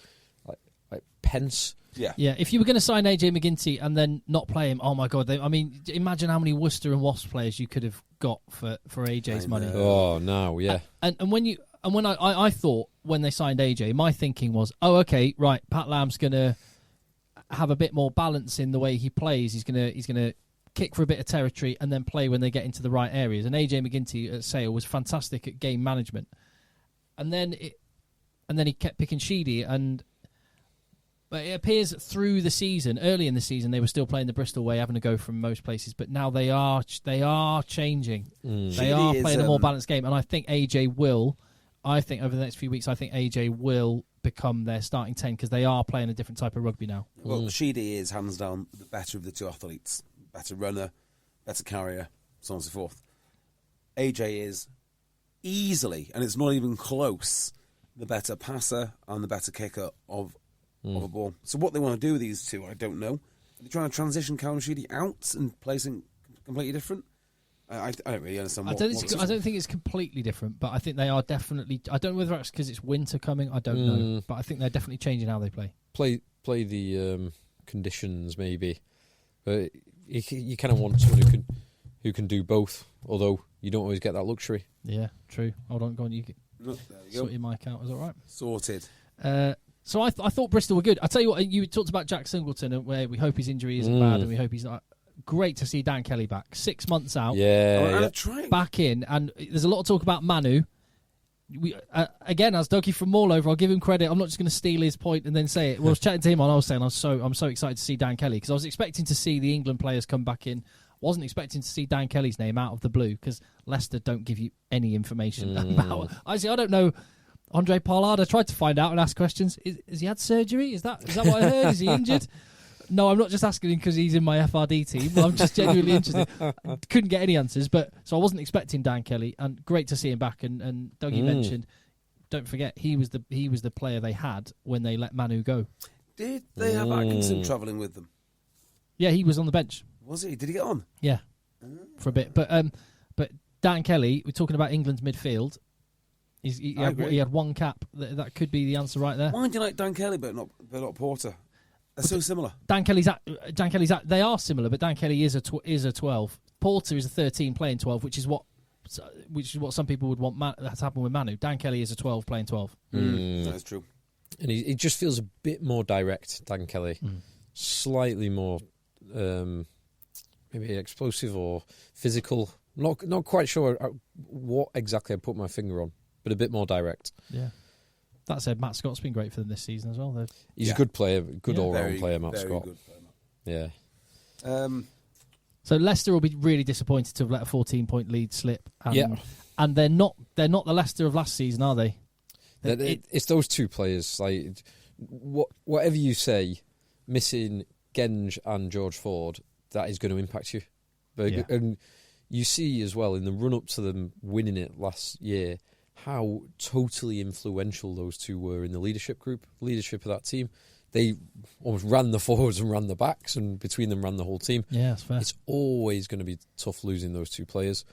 like pence. Yeah. If you were going to sign AJ McGinty and then not play him, oh my God! Imagine how many Worcester and Wasps players you could have got for AJ's money. Oh no, yeah. And when I thought when they signed AJ, my thinking was, oh okay, right, Pat Lamb's going to have a bit more balance in the way he plays. He's gonna kick for a bit of territory and then play when they get into the right areas. And AJ McGinty at Sale was fantastic at game management. And then he kept picking Sheedy, but it appears through the season, early in the season, they were still playing the Bristol way, having to go from most places. But now they are changing. They are playing a more balanced game, and I think AJ will. I think over the next few weeks, AJ will become their starting 10 because they are playing a different type of rugby now. Well, Sheedy is hands down the better of the two athletes, better runner, better carrier, so on and so forth. AJ is easily, and it's not even close, the better passer and the better kicker of a ball. So what they want to do with these two, I don't know. They're trying to transition Callum Sheedy out and play something completely different. I don't really understand. I don't think it's completely different, but I think they are definitely. I don't know whether it's because it's winter coming. I don't know, but I think they're definitely changing how they play. Play the conditions maybe, but you kind of want someone who can do both. Although you don't always get that luxury. Yeah, true. Hold on, go on. There you sort your mic out. Is that right? Sorted. So I thought Bristol were good. I tell you what, you talked about Jack Singleton, and where we hope his injury isn't bad, and we hope he's not. Great to see Dan Kelly back. 6 months out, back in, and there's a lot of talk about Manu. We again, as Dougie from Moreover, I'll give him credit. I'm not just going to steal his point and then say it. Well, I was chatting to him, and I was saying I'm so excited to see Dan Kelly because I was expecting to see the England players come back in. Wasn't expecting to see Dan Kelly's name out of the blue because Leicester don't give you any information about. I don't know. Andre Parlada tried to find out and ask questions. Has he had surgery? Is that what I heard? Is he injured? No, I'm not just asking him because he's in my FRD team. I'm just genuinely interested. Couldn't get any answers, so I wasn't expecting Dan Kelly, and great to see him back. And Dougie mentioned, don't forget, he was the player they had when they let Manu go. Did they have Atkinson travelling with them? Yeah, he was on the bench. Was he? Did he get on? Yeah, for a bit. But Dan Kelly, we're talking about England's midfield. He had one cap. That could be the answer right there. Why do you like Dan Kelly but not Porter? They're so similar. Dan Kelly's they are similar, but Dan Kelly is a 12. Porter is a 13 playing 12, which is what some people would want to happen with Manu. Dan Kelly is a 12 playing 12. That's true. And he just feels a bit more direct, Dan Kelly. Slightly more maybe explosive or physical. Not quite sure what exactly I put my finger on, but a bit more direct. Yeah. That said, Matt Scott's been great for them this season as well. He's a good player, all-round player, Matt Scott. Good player, Yeah. So Leicester will be really disappointed to have let a 14-point lead slip. And they're not the Leicester of last season, are they? It's those two players. Like whatever you say, missing Genge and George Ford, that is going to impact you. And you see as well in the run-up to them winning it last year how totally influential those two were in the leadership of that team. They almost ran the forwards and ran the backs, and between them ran the whole team. Yeah, that's fair. It's always going to be tough losing those two players.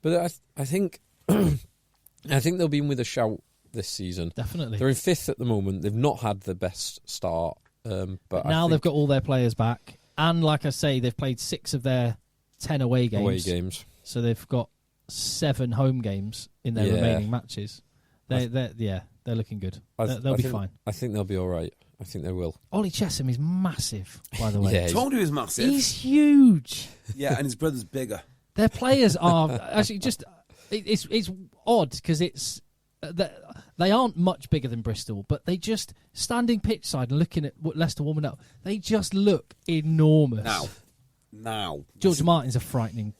But I think they'll be in with a shout this season. Definitely. They're in 5th at the moment. They've not had the best start. But now they've got all their players back. And like I say, they've played 6 of their 10 away games. So they've got 7 home games in their remaining matches. They're looking good. They'll be fine. I think they'll be all right. I think they will. Ollie Chesham is massive, by the way. Yeah, told you he was massive. He's huge. Yeah, and his brother's bigger. Their players are actually just. It's odd because they aren't much bigger than Bristol, but they just standing pitch side and looking at what Leicester warming up. They just look enormous. Now, George Martin's a frightening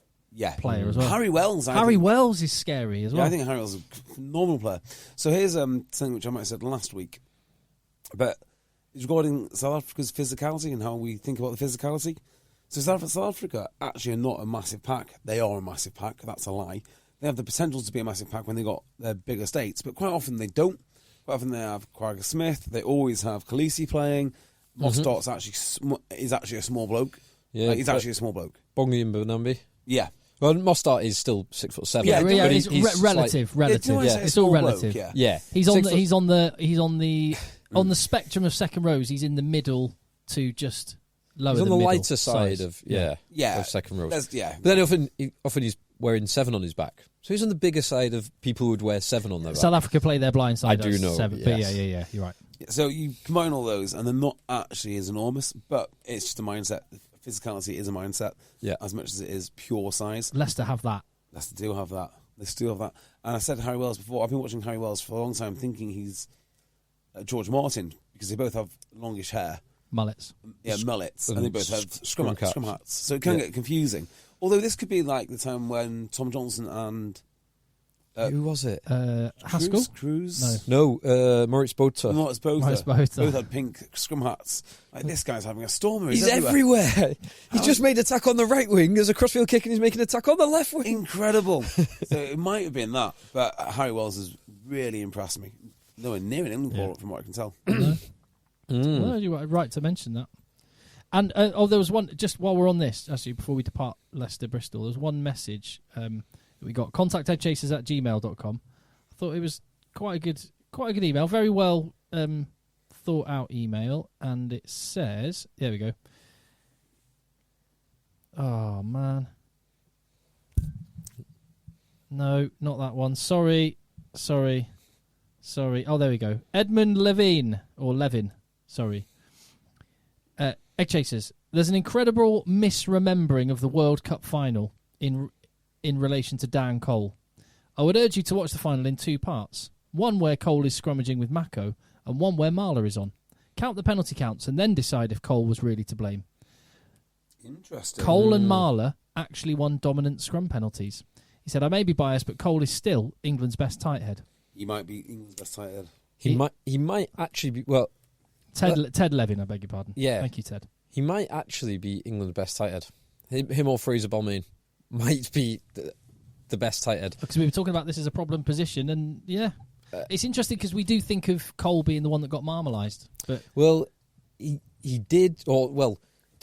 player as well. Harry Wells. Harry Wells is scary as well. Yeah, I think Harry Wells is a phenomenal player. So here's something which I might have said last week, but it's regarding South Africa's physicality and how we think about the physicality. So South Africa actually are not a massive pack. They are a massive pack. That's a lie. They have the potential to be a massive pack when they got their bigger states, but quite often they don't. Quite often they have Quagga Smith. They always have Khaleesi playing. Mostot's is actually a small bloke. Yeah, he's actually a small bloke. Bongi and Bonambi. Yeah. Well, Mostart is still 6'7". Yeah, but it's relative. It's all relative. Bloke, yeah. He's on the spectrum of second rows. He's in the middle to just lower. He's on the lighter size. side of of second rows. But then often he's wearing 7 on his back, so he's on the bigger side of people who would wear 7 on their back. South Africa play their blind side. I do know. 7, yes. But yeah, you're right. So you combine all those, and they're not actually as enormous, but it's just a mindset. Physicality is a mindset, as much as it is pure size. Leicester have that. Leicester do have that. They still have that. And I said Harry Wells before. I've been watching Harry Wells for a long time, thinking he's George Martin, because they both have longish hair. Mullets. Yeah, mullets. And they both have scrum hats. So it can get confusing. Although this could be like the time when Tom Johnson and... who was it? Haskell? Cruz? No, Moritz Botha. Moritz Botha. Both had pink scrum hats. Like, this guy's having a stormer. He's everywhere. He's just made attack on the right wing. There's a crossfield kick and he's making attack on the left wing. Incredible. So it might have been that. But Harry Wells has really impressed me. Nowhere near an England call from what I can tell. Well, you're right to mention that. And there was one, just while we're on this, actually, before we depart Leicester Bristol, there was one message we got, contact eggchasers@gmail.com. I thought it was quite a good email, very well thought out email, and it says, there we go. Oh man, no, not that one. Sorry. Oh, there we go. Edmund Levin. Sorry. EggChasers, there's an incredible misremembering of the World Cup final in relation to Dan Cole. I would urge you to watch the final in 2 parts. One where Cole is scrummaging with Mako, and one where Marler is on. Count the penalty counts and then decide if Cole was really to blame. Interesting. Cole and Marler actually won dominant scrum penalties. He said, I may be biased, but Cole is still England's best tight head. He might be England's best tight head. He might actually be, well... Ted Levin, I beg your pardon. Yeah. Thank you, Ted. He might actually be England's best tight head. Him or Fraser Balmain might be the best tight head. Because we were talking about this as a problem position, and it's interesting because we do think of Cole being the one that got marmalised. But well, he did, the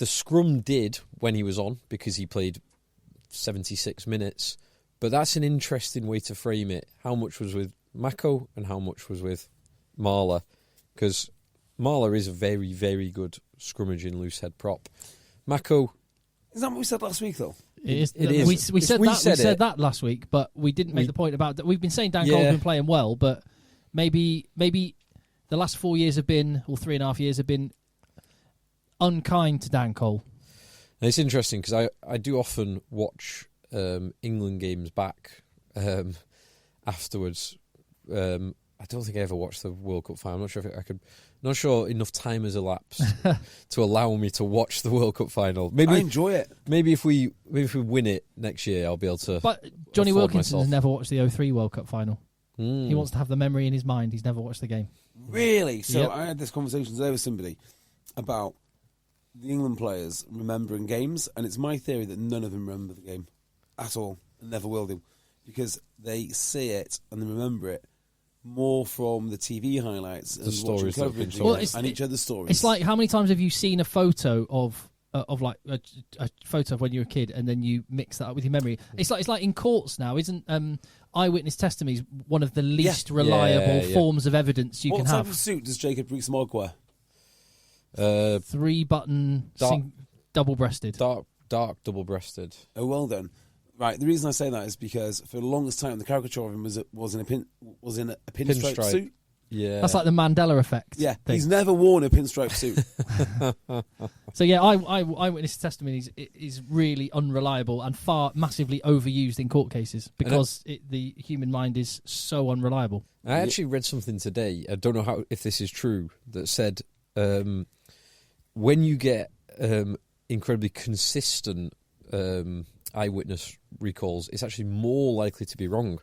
scrum did when he was on, because he played 76 minutes. But that's an interesting way to frame it. How much was with Mako and how much was with Marler? Because Marler is a very, very good scrummaging loose head prop. Mako... Is that what we said last week, though? It is. We said that last week, but we didn't make the point about that. We've been saying Dan Cole's been playing well, but maybe the last 4 years have been, or 3.5 years have been, unkind to Dan Cole. And it's interesting because I do often watch England games back afterwards. I don't think I ever watched the World Cup final. I'm not sure if I could. Not sure enough time has elapsed to allow me to watch the World Cup final. Maybe I enjoy it. Maybe if we win it next year, I'll be able to. But Johnny Wilkinson has never watched the 03 World Cup final. He wants to have the memory in his mind. He's never watched the game. Really? So I had this conversation today with somebody about the England players remembering games, and it's my theory that none of them remember the game at all, and never will do, because they see it and they remember it more from the TV highlights and stories coverage and each other's stories. It's like, how many times have you seen a photo of like a photo of when you were a kid, and then you mix that up with your memory? It's like in courts now, isn't eyewitness testimony one of the least reliable forms of evidence you can have? What type of suit does Jacob Rees-Mogg wear? 3-button, double-breasted. Dark double-breasted. Oh, well done. Right, the reason I say that is because for the longest time the caricature of him was in a pinstripe suit. Yeah, that's like the Mandela effect. Yeah, thing. He's never worn a pinstripe suit. So yeah, eyewitness testimony is really unreliable and massively overused in court cases because the human mind is so unreliable. I actually read something today. I don't know if this is true, that said when you get incredibly consistent eyewitness recalls, it's actually more likely to be wrong,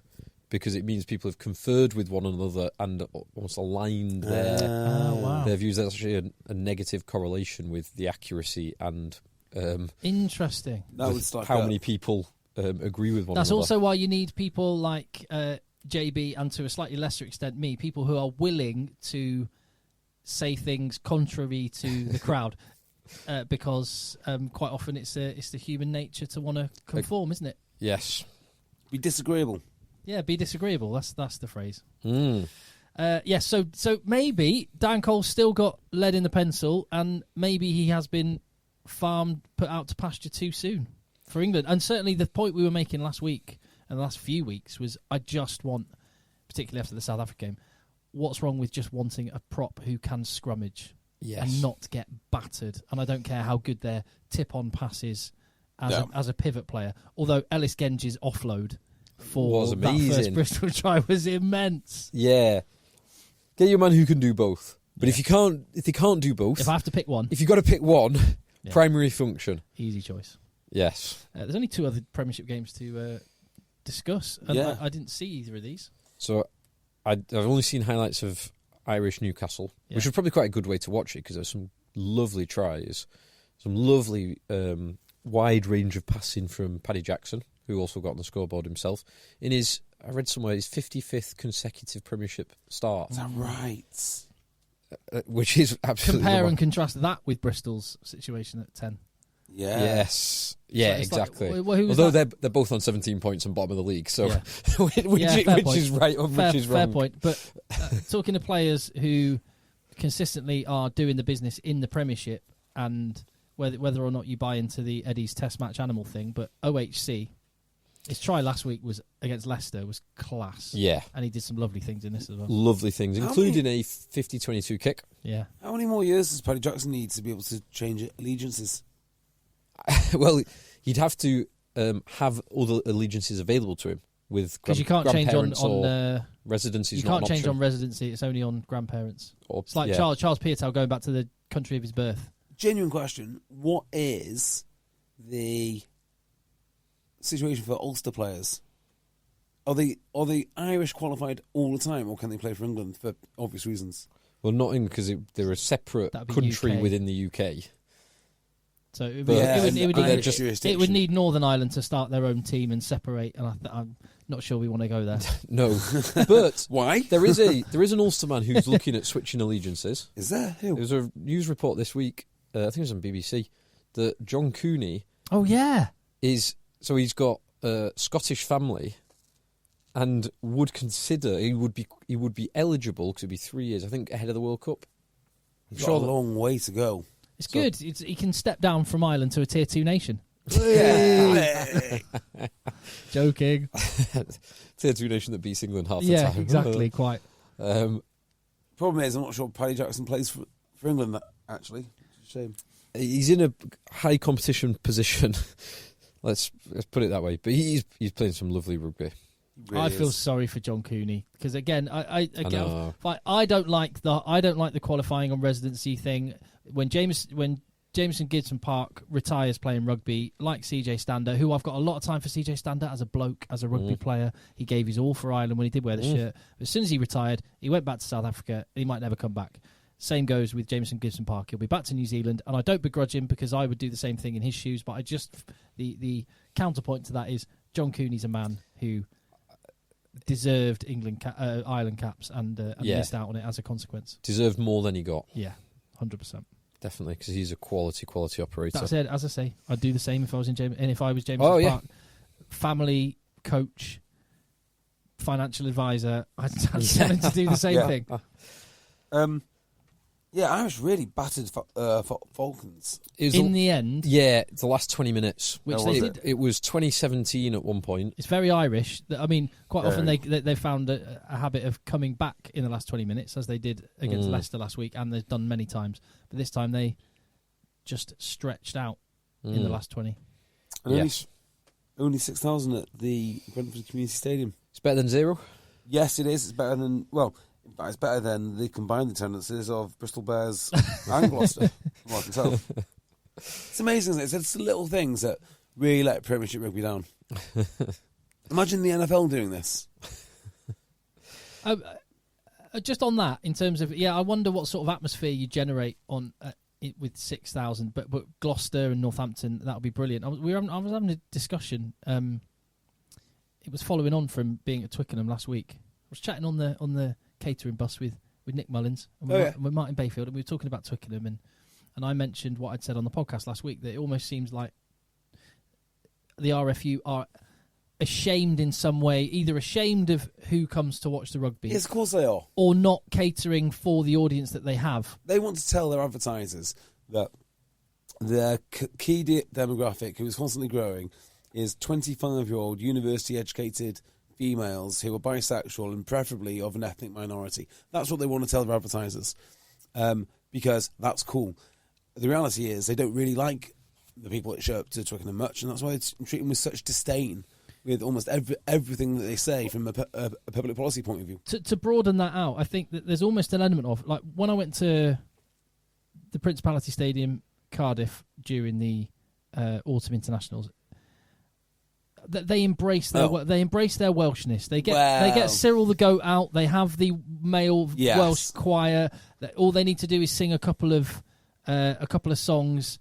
because it means people have conferred with one another and almost aligned their views. That's actually a negative correlation with the accuracy and interesting. That would start how many people agree with one another. That's also why you need people like JB, and to a slightly lesser extent me, people who are willing to say things contrary to the crowd. Because quite often it's the human nature to want to conform, isn't it? Yes. Be disagreeable. Yeah, be disagreeable. That's the phrase. Mm. So maybe Dan Cole's still got lead in the pencil, and maybe he has been put out to pasture too soon for England. And certainly the point we were making last week and the last few weeks was, I just want, particularly after the South Africa game, what's wrong with just wanting a prop who can scrummage and not get battered? And I don't care how good their tip-on pass is as a pivot player. Although Ellis Genge's offload for that first Bristol try was immense. Yeah. Get your man who can do both. But if they can't do both... If I have to pick one... If you've got to pick one, primary function. Easy choice. Yes. There's only 2 other Premiership games to discuss, and I didn't see either of these. So I've only seen highlights of Irish Newcastle, which was probably quite a good way to watch it, because there's some lovely tries, some lovely wide range of passing from Paddy Jackson, who also got on the scoreboard himself in his, I read somewhere, his 55th consecutive Premiership start. Is that right? Which is absolutely... Compare and contrast that with Bristol's situation at 10. Yeah. Yes. Yeah, so exactly. Like, who was Although that? they're both on 17 points and bottom of the league, so which point. is right or which is wrong. Fair point. But talking to players who consistently are doing the business in the Premiership, and whether or not you buy into the Eddie's Test match animal thing, but OHC, his try last week was against Leicester was class. Yeah. And he did some lovely things in this as well. Lovely things, including a 50-22 kick. Yeah. How many more years does Paddy Jackson need to be able to change allegiances? Well, he'd have to have other allegiances available to him with because you can't change on residency. You can't change on residency; it's only on grandparents. It's like Charles Piatow going back to the country of his birth. Genuine question: what is the situation for Ulster players? Are they Irish qualified all the time, or can they play for England for obvious reasons? Well, not in because they're a separate country UK. within the UK. So it would need Northern Ireland to start their own team and separate, and I'm not sure we want to go there. No, but why? There is an Ulster man who's looking at switching allegiances. Is there? Who? There was a news report this week. I think it was on BBC that John Cooney. Oh yeah, he's got a Scottish family, and would consider he would be eligible because it'd be 3 years, I think, ahead of the World Cup. I'm sure a long way to go. It's good. He can step down from Ireland to a tier 2 nation. Joking. Tier 2 nation that beats England half the time. Yeah, exactly. Quite. Problem is, I'm not sure Paddy Jackson plays for England. Actually, it's a shame. He's in a high competition position. Let's put it that way. But he's playing some lovely rugby. Really I feel sorry for John Cooney because again, I don't like the qualifying on residency thing. When Jameson Gibson Park retires playing rugby, like CJ Stander, who I've got a lot of time for CJ Stander as a bloke, as a rugby player. He gave his all for Ireland when he did wear the shirt. But as soon as he retired, he went back to South Africa. He might never come back. Same goes with Jameson Gibson Park. He'll be back to New Zealand, and I don't begrudge him because I would do the same thing in his shoes. But I just the counterpoint to that is John Cooney's a man who deserved Ireland caps and missed out on it as a consequence. Deserved more than he got. Yeah, 100%. Definitely, because he's a quality operator. That's it. As I say, I'd do the same if I was Jameson Park. Family, coach, financial advisor. I'd tell him to do the same thing. Irish really battered Falcons. In the end. Yeah, the last 20 minutes. Which it was 2017 at one point. It's very Irish. I mean, quite often they found a habit of coming back in the last 20 minutes, as they did against Leicester last week, and they've done many times. But this time they just stretched out in the last 20. And only 6,000 at the Brentford Community Stadium. It's better than 0? Yes, it is. It's better than... Well... It's better than the combined attendances of Bristol Bears and Gloucester, from what I can tell. It's amazing, isn't it? It's the little things that really let Premiership rugby down. Imagine the NFL doing this. Just on that, in terms of... I wonder what sort of atmosphere you generate on with 6,000. But Gloucester and Northampton, that would be brilliant. I was having a discussion. It was following on from being at Twickenham last week. I was chatting on the catering bus with Nick Mullins and with Martin Bayfield, and we were talking about Twickenham, and I mentioned what I'd said on the podcast last week, that it almost seems like the RFU are ashamed in some way, either ashamed of who comes to watch the rugby. Yes, of course they are. Or not catering for the audience that they have. They want to tell their advertisers that their key demographic, who is constantly growing, is 25-year-old university-educated females who are bisexual and preferably of an ethnic minority. That's what they want to tell their advertisers, because that's cool. The reality is they don't really like the people that show up to Twickenham much, and that's why they treat them with such disdain with almost everything that they say from a public policy point of view. To broaden that out, I think that there's almost an element of, like, when I went to the Principality Stadium, Cardiff, during the autumn internationals, they embrace their Welshness. They get Cyril the Goat out. They have the male Welsh choir. All they need to do is sing a couple of songs,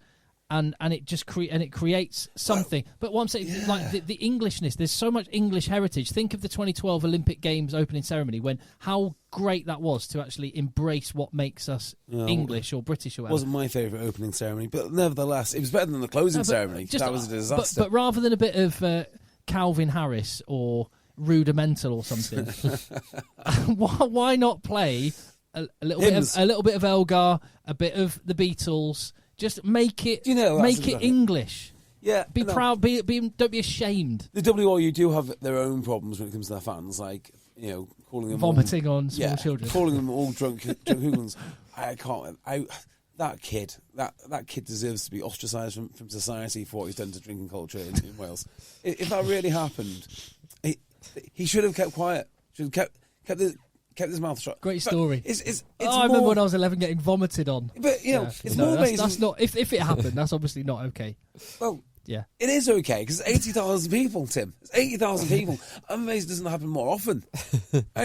and it just creates something. But what I'm saying, like the Englishness, there's so much English heritage. Think of the 2012 Olympic Games opening ceremony, when how great that was to actually embrace what makes us English or British or whatever. Wasn't my favourite opening ceremony, but nevertheless, it was better than the closing ceremony. That was a disaster. But rather than a bit of Calvin Harris or Rudimental or something, why not play a little bit of Elgar, a bit of the Beatles? Just make it English. Yeah, be proud. Don't be ashamed. The WRU do have their own problems when it comes to their fans, like calling them vomiting on small children, calling them all drunk hooligans. I can't. That kid deserves to be ostracised from society for what he's done to drinking culture in Wales. If that really happened, he should have kept quiet. Should have kept his mouth shut. Great story. I remember when I was 11 getting vomited on. But it's more amazing. That's not. If it happened, that's obviously not okay. Well, yeah, it is okay because it's 80,000 people, Tim. It's 80,000 people. I'm amazed it doesn't happen more often. I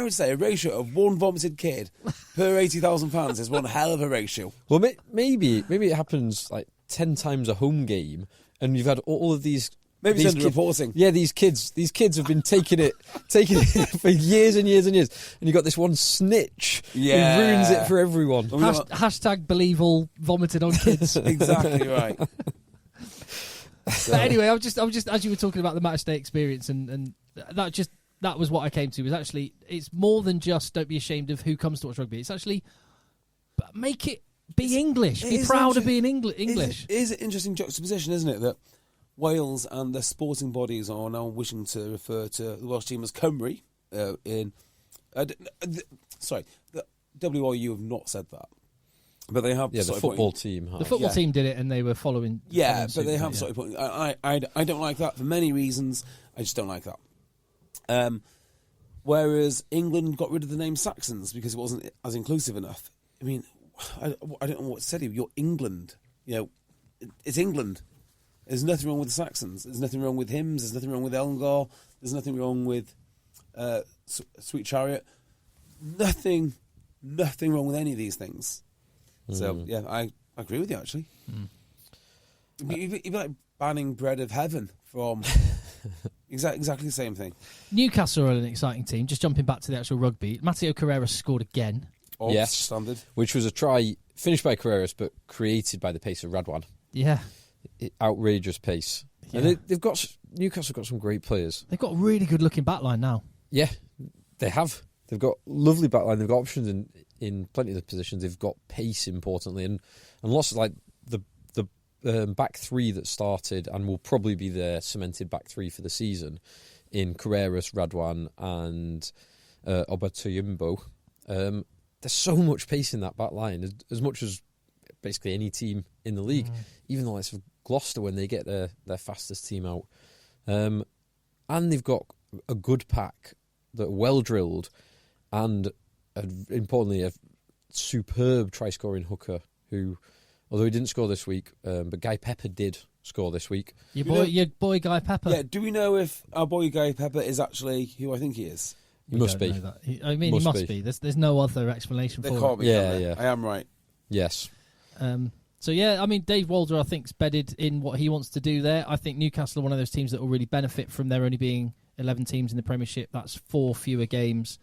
would say a ratio of one vomited kid per 80,000 fans is one hell of a ratio. Well, maybe it happens like 10 times a home game, and you've had all of these. Maybe it's reporting. Yeah, these kids have been taking it for years and years and years, and you got this one snitch who ruins it for everyone. Hashtag believe all vomited on kids. Exactly right. But anyway, I'm just as you were talking about the match day experience, and that was what I came to. Was actually, it's more than just don't be ashamed of who comes to watch rugby. It's actually make it be English. Be proud of being English. It is an interesting juxtaposition, isn't it? That Wales and the sporting bodies are now wishing to refer to the Welsh team as Cymru. The WRU have not said that, but they have. Yeah, the football team. The football team did it, and they were following. Yeah, but they have started putting. I don't like that for many reasons. I just don't like that. Whereas England got rid of the name Saxons because it wasn't as inclusive enough. I mean, I don't know what to say. You're England. It's England. There's nothing wrong with the Saxons. There's nothing wrong with hymns. There's nothing wrong with Elgar. There's nothing wrong with Sweet Chariot. Nothing wrong with any of these things. So, yeah, I agree with you, actually. You'd be like banning Bread of Heaven from exactly the same thing. Newcastle are an exciting team. Just jumping back to the actual rugby. Matteo Carreras scored again. Yes. Standard. Which was a try finished by Carreras, but created by the pace of Radwan. Yeah. Outrageous pace. Yeah. And Newcastle got some great players. They've got a really good looking backline now. Yeah, they have. They've got lovely backline. They've got options in plenty of the positions. They've got pace, importantly, and lots of like the back three that started and will probably be their cemented back three for the season in Carreras, Radwan, and Obatoyimbo. There's so much pace in that backline, as much as basically any team in the league, even the likes of Gloucester when they get their fastest team out. And they've got a good pack that are well drilled and, importantly, a superb try-scoring hooker who, although he didn't score this week, but Guy Pepper did score this week. Your boy Guy Pepper. Yeah, do we know if our boy Guy Pepper is actually who I think he is? He must be. He must be. There's no other explanation for it. Can't be. Yeah. I am right. Yes. So, yeah, I mean, Dave Walder, I think, is bedded in what he wants to do there. I think Newcastle are one of those teams that will really benefit from there only being 11 teams in the Premiership. That's 4 fewer games,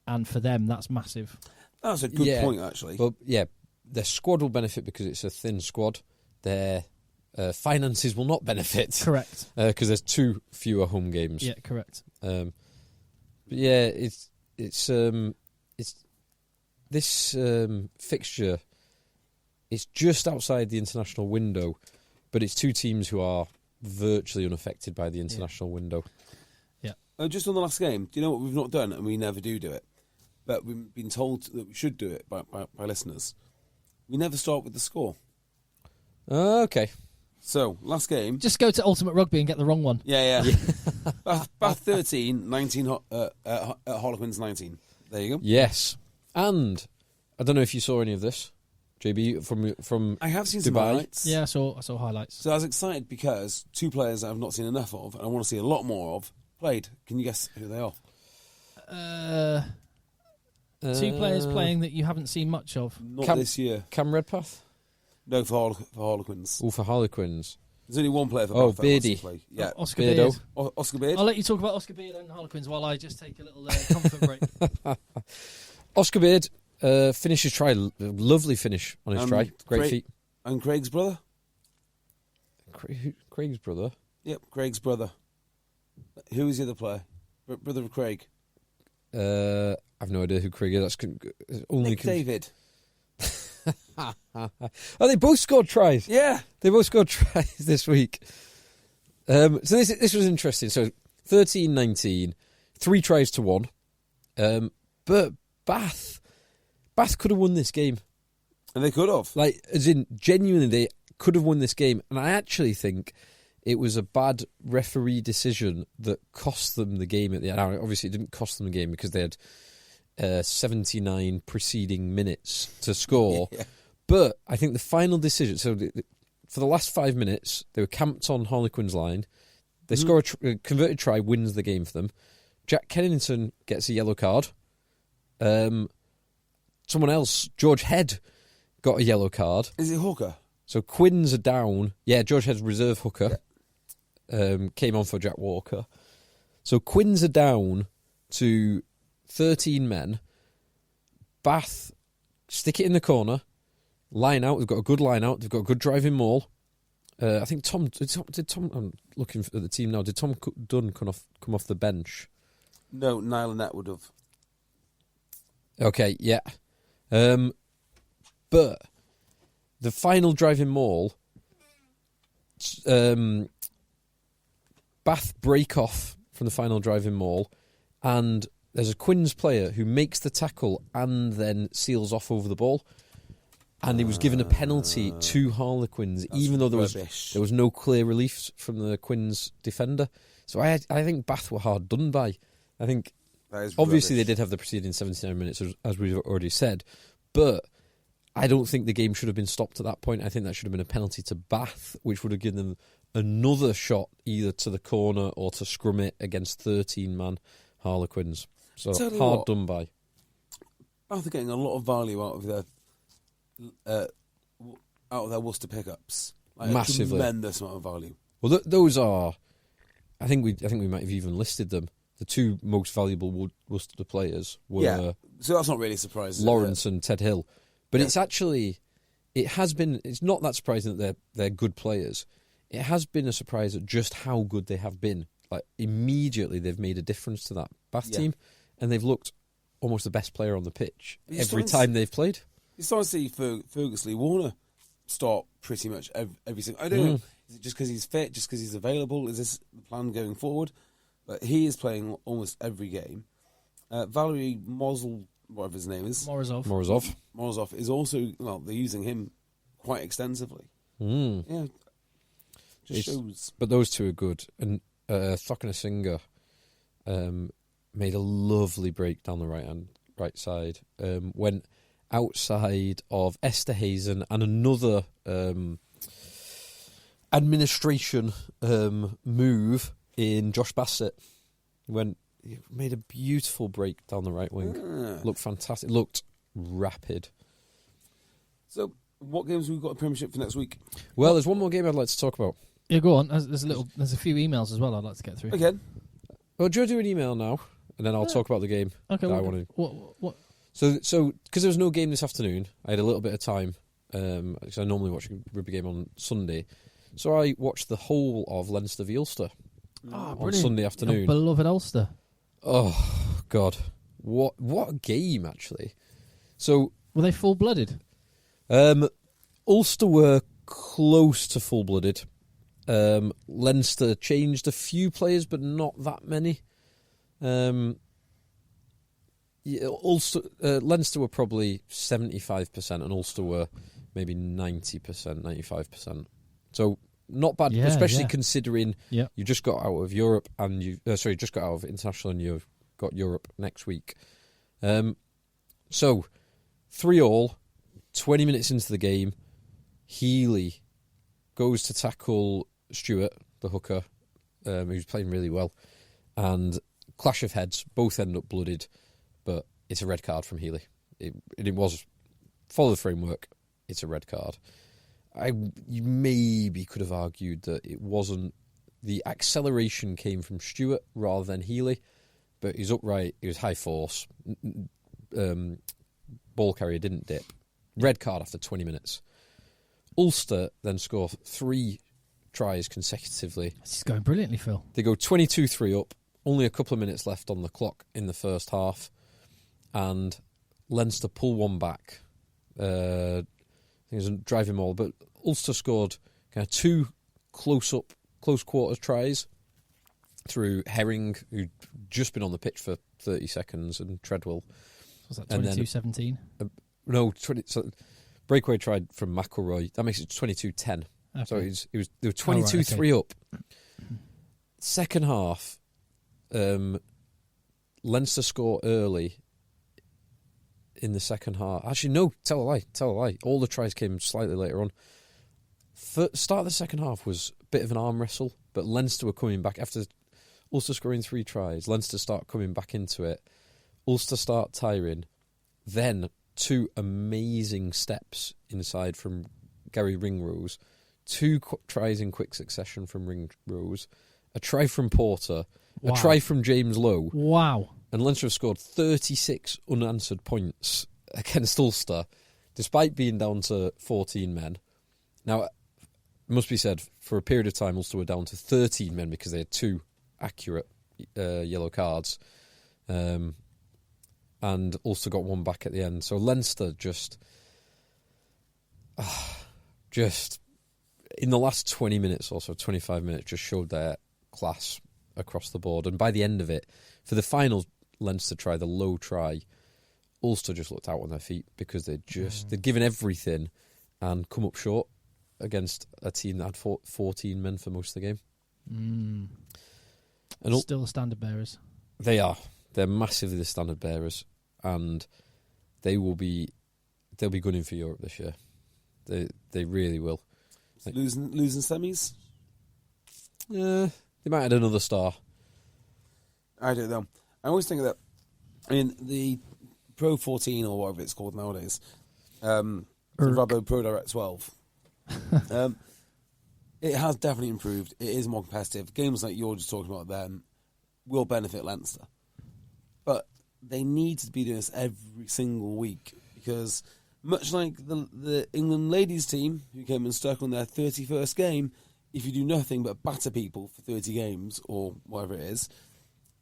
and for them, that's massive. That's a good point, actually. Well, yeah, their squad will benefit because it's a thin squad. Their finances will not benefit. Correct. Because there's 2 fewer home games. Yeah, correct. But yeah, it's this fixture. It's just outside the international window, but it's 2 teams who are virtually unaffected by the international window. Yeah. Just on the last game, do you know what we've not done, and we never do it, but we've been told that we should do it by listeners? We never start with the score. Okay. So, last game. Just go to Ultimate Rugby and get the wrong one. Yeah. Bath 13, 19, Harlequins 19. There you go. Yes. And I don't know if you saw any of this, JB, from I have seen Dubai. some highlights. Yeah, I saw highlights. So I was excited because 2 players I've not seen enough of, and I want to see a lot more of, played. Can you guess who they are? 2 players playing that you haven't seen much of. Not this year. Cam Redpath? No, for Harlequins. Oh, for Harlequins. There's only one player for Oh, Bath that wants to Beardy. play. Yeah. Oscar Beardo. Beard. Oscar Beard. I'll let you talk about Oscar Beard and Harlequins while I just take a little comfort break. Oscar Beard finished his try. Lovely finish on his try. Great feet. And Craig's brother? Craig's brother? Yep, Craig's brother. Who is the other player? Brother of Craig. I've no idea who Craig is. That's only Nick David. Oh, they both scored tries. Yeah. They both scored tries this week. So this was interesting. So 13-19, 3 tries to 1. But Bath could have won this game. And they could have. Like, as in, genuinely, they could have won this game. And I actually think it was a bad referee decision that cost them the game at the end. Now, obviously, it didn't cost them the game because they had 79 preceding minutes to score. Yeah. But I think the final decision... So for the last 5 minutes, they were camped on Harlequins' line. They score a converted try, wins the game for them. Jack Kennington gets a yellow card. Someone else, George Head, got a yellow card. Is it Hooker? So Quins are down. Yeah, George Head's reserve hooker. Came on for Jack Walker. So Quins are down to 13 men. Bath stick it in the corner. Line out. They've got a good line out. They've got a good driving maul. I think Tom. I'm looking at the team now. Did Tom Dunn come off the bench? No, Niall Annette would have. Okay, yeah. But the final driving maul, Bath break off from the final driving maul, and there's a Quins player who makes the tackle and then seals off over the ball. And he was given a penalty to Harlequins, even though there was no clear relief from the Quins defender. So I think Bath were hard done by. I think obviously they did have the preceding 79 minutes, as we've already said, but I don't think the game should have been stopped at that point. I think that should have been a penalty to Bath, which would have given them another shot either to the corner or to scrum it against 13-man Harlequins. So hard done by. Bath are getting a lot of value out of their Worcester pickups. Like massively. A tremendous amount of value. Well, those are... I think we might have even listed them. The 2 most valuable Worcester players were so that's not really surprising. Lawrence and Ted Hill. But it's actually... It's not that surprising that they're good players. It has been a surprise at just how good they have been. Like, immediately they've made a difference to that Bath team, and they've looked almost the best player on the pitch every time they've played. You're starting to see Fergus Lee Warner start pretty much every single... I don't know. Is it just because he's fit, just because he's available? Is this the plan going forward? But he is playing almost every game. Valery Mozel, whatever his name is... Morozov is also... Well, they're using him quite extensively. Yeah. Shows. But those 2 are good. And Thokana Singer made a lovely break down the right side. Went outside of Esther Hazen and another administration move in Josh Bassett. He made a beautiful break down the right wing. Looked fantastic. Looked rapid. So, what games have we got a Premiership for next week? Well, there's one more game I'd like to talk about. Yeah, go on. There's a few emails as well I'd like to get through. Again? Well, do you do an email now, and then I'll talk about the game. Okay. That I wanted. What? So because there was no game this afternoon, I had a little bit of time because I normally watch a rugby game on Sunday. So I watched the whole of Leinster v Ulster on Sunday afternoon. Your beloved Ulster. Oh, God. What a game, actually. So were they full-blooded? Ulster were close to full-blooded. Leinster changed a few players, but not that many. Leinster were probably 75%, and Ulster were maybe 90%, 95%. So not bad, especially considering you just got out of Europe and just got out of international, and you've got Europe next week. So 3-3, 20 minutes into the game, Healy goes to tackle Stewart, the hooker, who's playing really well, and clash of heads, both end up blooded, but it's a red card from Healy. It was, follow the framework, it's a red card. You maybe could have argued that it wasn't, the acceleration came from Stewart rather than Healy, but he's upright, he was high force, ball carrier didn't dip. Red card after 20 minutes. Ulster then score 3 tries consecutively. This is going brilliantly, Phil. They go 22-3 up, only a couple of minutes left on the clock in the first half, and Leinster pull one back. I think it was a driving maul, but Ulster scored kind of 2 close quarters tries through Herring, who'd just been on the pitch for 30 seconds, and Treadwell. Was that 22-17? No, breakaway tried from McElroy. That makes it 22-10. Okay. So they were 22-3 up. Second half, Leinster score early in the second half. Actually, no, tell a lie. All the tries came slightly later on. Start of the second half was a bit of an arm wrestle, but Leinster were coming back after Ulster scoring 3 tries. Leinster start coming back into it. Ulster start tiring. Then 2 amazing steps inside from Gary Ringrose. 2 tries in quick succession from Ringrose. A try from Porter. Wow. A try from James Lowe. Wow. And Leinster have scored 36 unanswered points against Ulster, despite being down to 14 men. Now, it must be said, for a period of time, Ulster were down to 13 men because they had 2 accurate yellow cards. And Ulster got 1 back at the end. So Leinster just in the last 20 minutes or so, 25 minutes, just showed their class across the board. And by the end of it, for the final Leinster try, the low try, Ulster just looked out on their feet because they'd given everything and come up short against a team that had 14 men for most of the game. And still the standard bearers. They are. They're massively the standard bearers, and they'll be gunning for Europe this year. They really will. Losing semis? They might add another star. I don't know. I always think that, I mean, the Pro 14 or whatever it's called nowadays, the Rubbo Pro Direct 12, it has definitely improved. It is more competitive. Games like you're just talking about then will benefit Leinster. But they need to be doing this every single week because much like the England ladies team who came and stuck on their 31st game, if you do nothing but batter people for 30 games or whatever it is,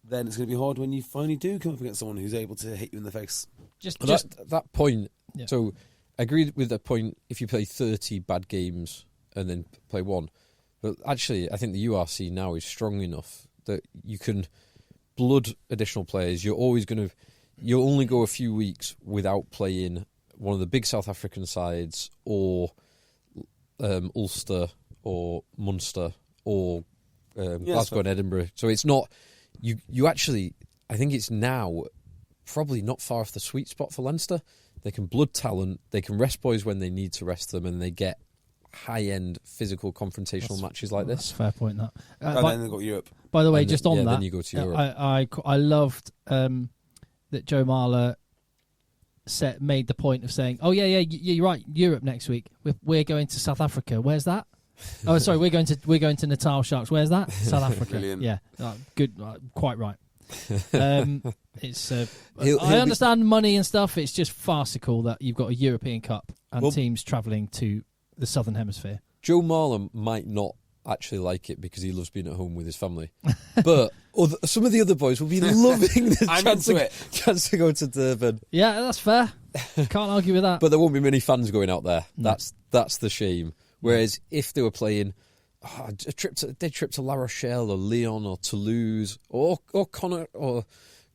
then it's going to be hard when you finally do come up against someone who's able to hit you in the face. Just that point. Yeah. So I agree with that point if you play 30 bad games and then play 1. But actually, I think the URC now is strong enough that you can blood additional players. You'll only go a few weeks without playing one of the big South African sides or Ulster or Munster or Glasgow and Edinburgh. So it's not, you actually, I think it's now probably not far off the sweet spot for Leinster. They can blood talent, they can rest boys when they need to rest them, and they get high-end physical confrontational matches like this. That's a fair point, that. And then they've got Europe. By the way, just on that, then you go to Europe. I loved that Joe Marler made the point of saying, "Oh yeah, you're right. Europe next week. We're going to South Africa. Where's that? Oh, sorry, we're going to Natal Sharks. Where's that? South Africa. Brilliant. Yeah, good, quite right. It's I understand money and stuff. It's just farcical that you've got a European Cup and teams travelling to the Southern Hemisphere. Joe Marlon might not actually like it because he loves being at home with his family. But some of the other boys will be loving the chance to go to Durban. Yeah, that's fair. Can't argue with that. But there won't be many fans going out there. That's the shame. Whereas if they were playing a day trip to La Rochelle or Lyon or Toulouse or Connacht or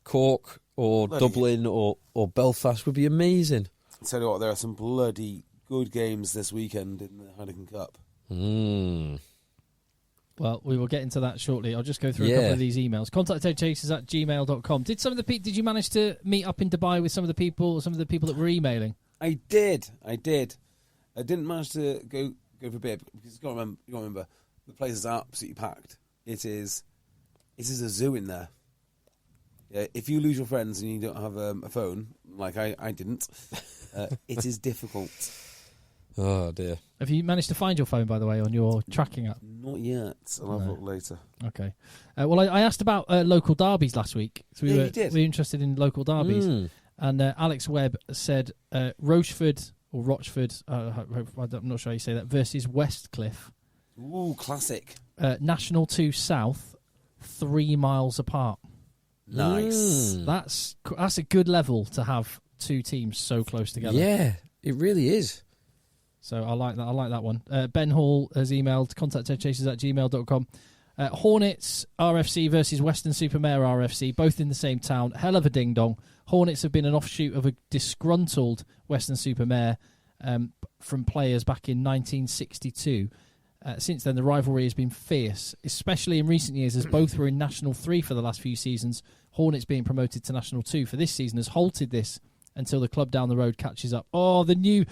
Cork or Dublin or Belfast would be amazing. I'll tell you what, there are some bloody good games this weekend in the Heineken Cup. Well, we will get into that shortly. I'll just go through a couple of these emails. Contact eggchasers@gmail.com. Did you manage to meet up in Dubai with some of the people that were emailing? I did. I didn't manage to go for a beer because you got to remember the place is absolutely packed. It is a zoo in there. Yeah, if you lose your friends and you don't have a phone, like I didn't, it is difficult. Oh dear. Have you managed to find your phone, by the way, on your tracking app? Not yet. I'll have a look later. Okay. Well, I asked about local derbies last week. So we were interested in local derbies. And Alex Webb said Rochford, I'm not sure how you say that, versus Westcliff. Ooh, classic. National 2 South, 3 miles apart. Nice. That's a good level to have two teams so close together. Yeah, it really is. So I like that. I like that one. Ben Hall has emailed contact@eggchasers@gmail.com. Hornets RFC versus Weston-super-Mare RFC, both in the same town. Hell of a ding-dong. Hornets have been an offshoot of a disgruntled Weston-super-Mare from players back in 1962. Since then, the rivalry has been fierce, especially in recent years, as both were in National 3 for the last few seasons. Hornets being promoted to National 2 for this season has halted this until the club down the road catches up. Oh, the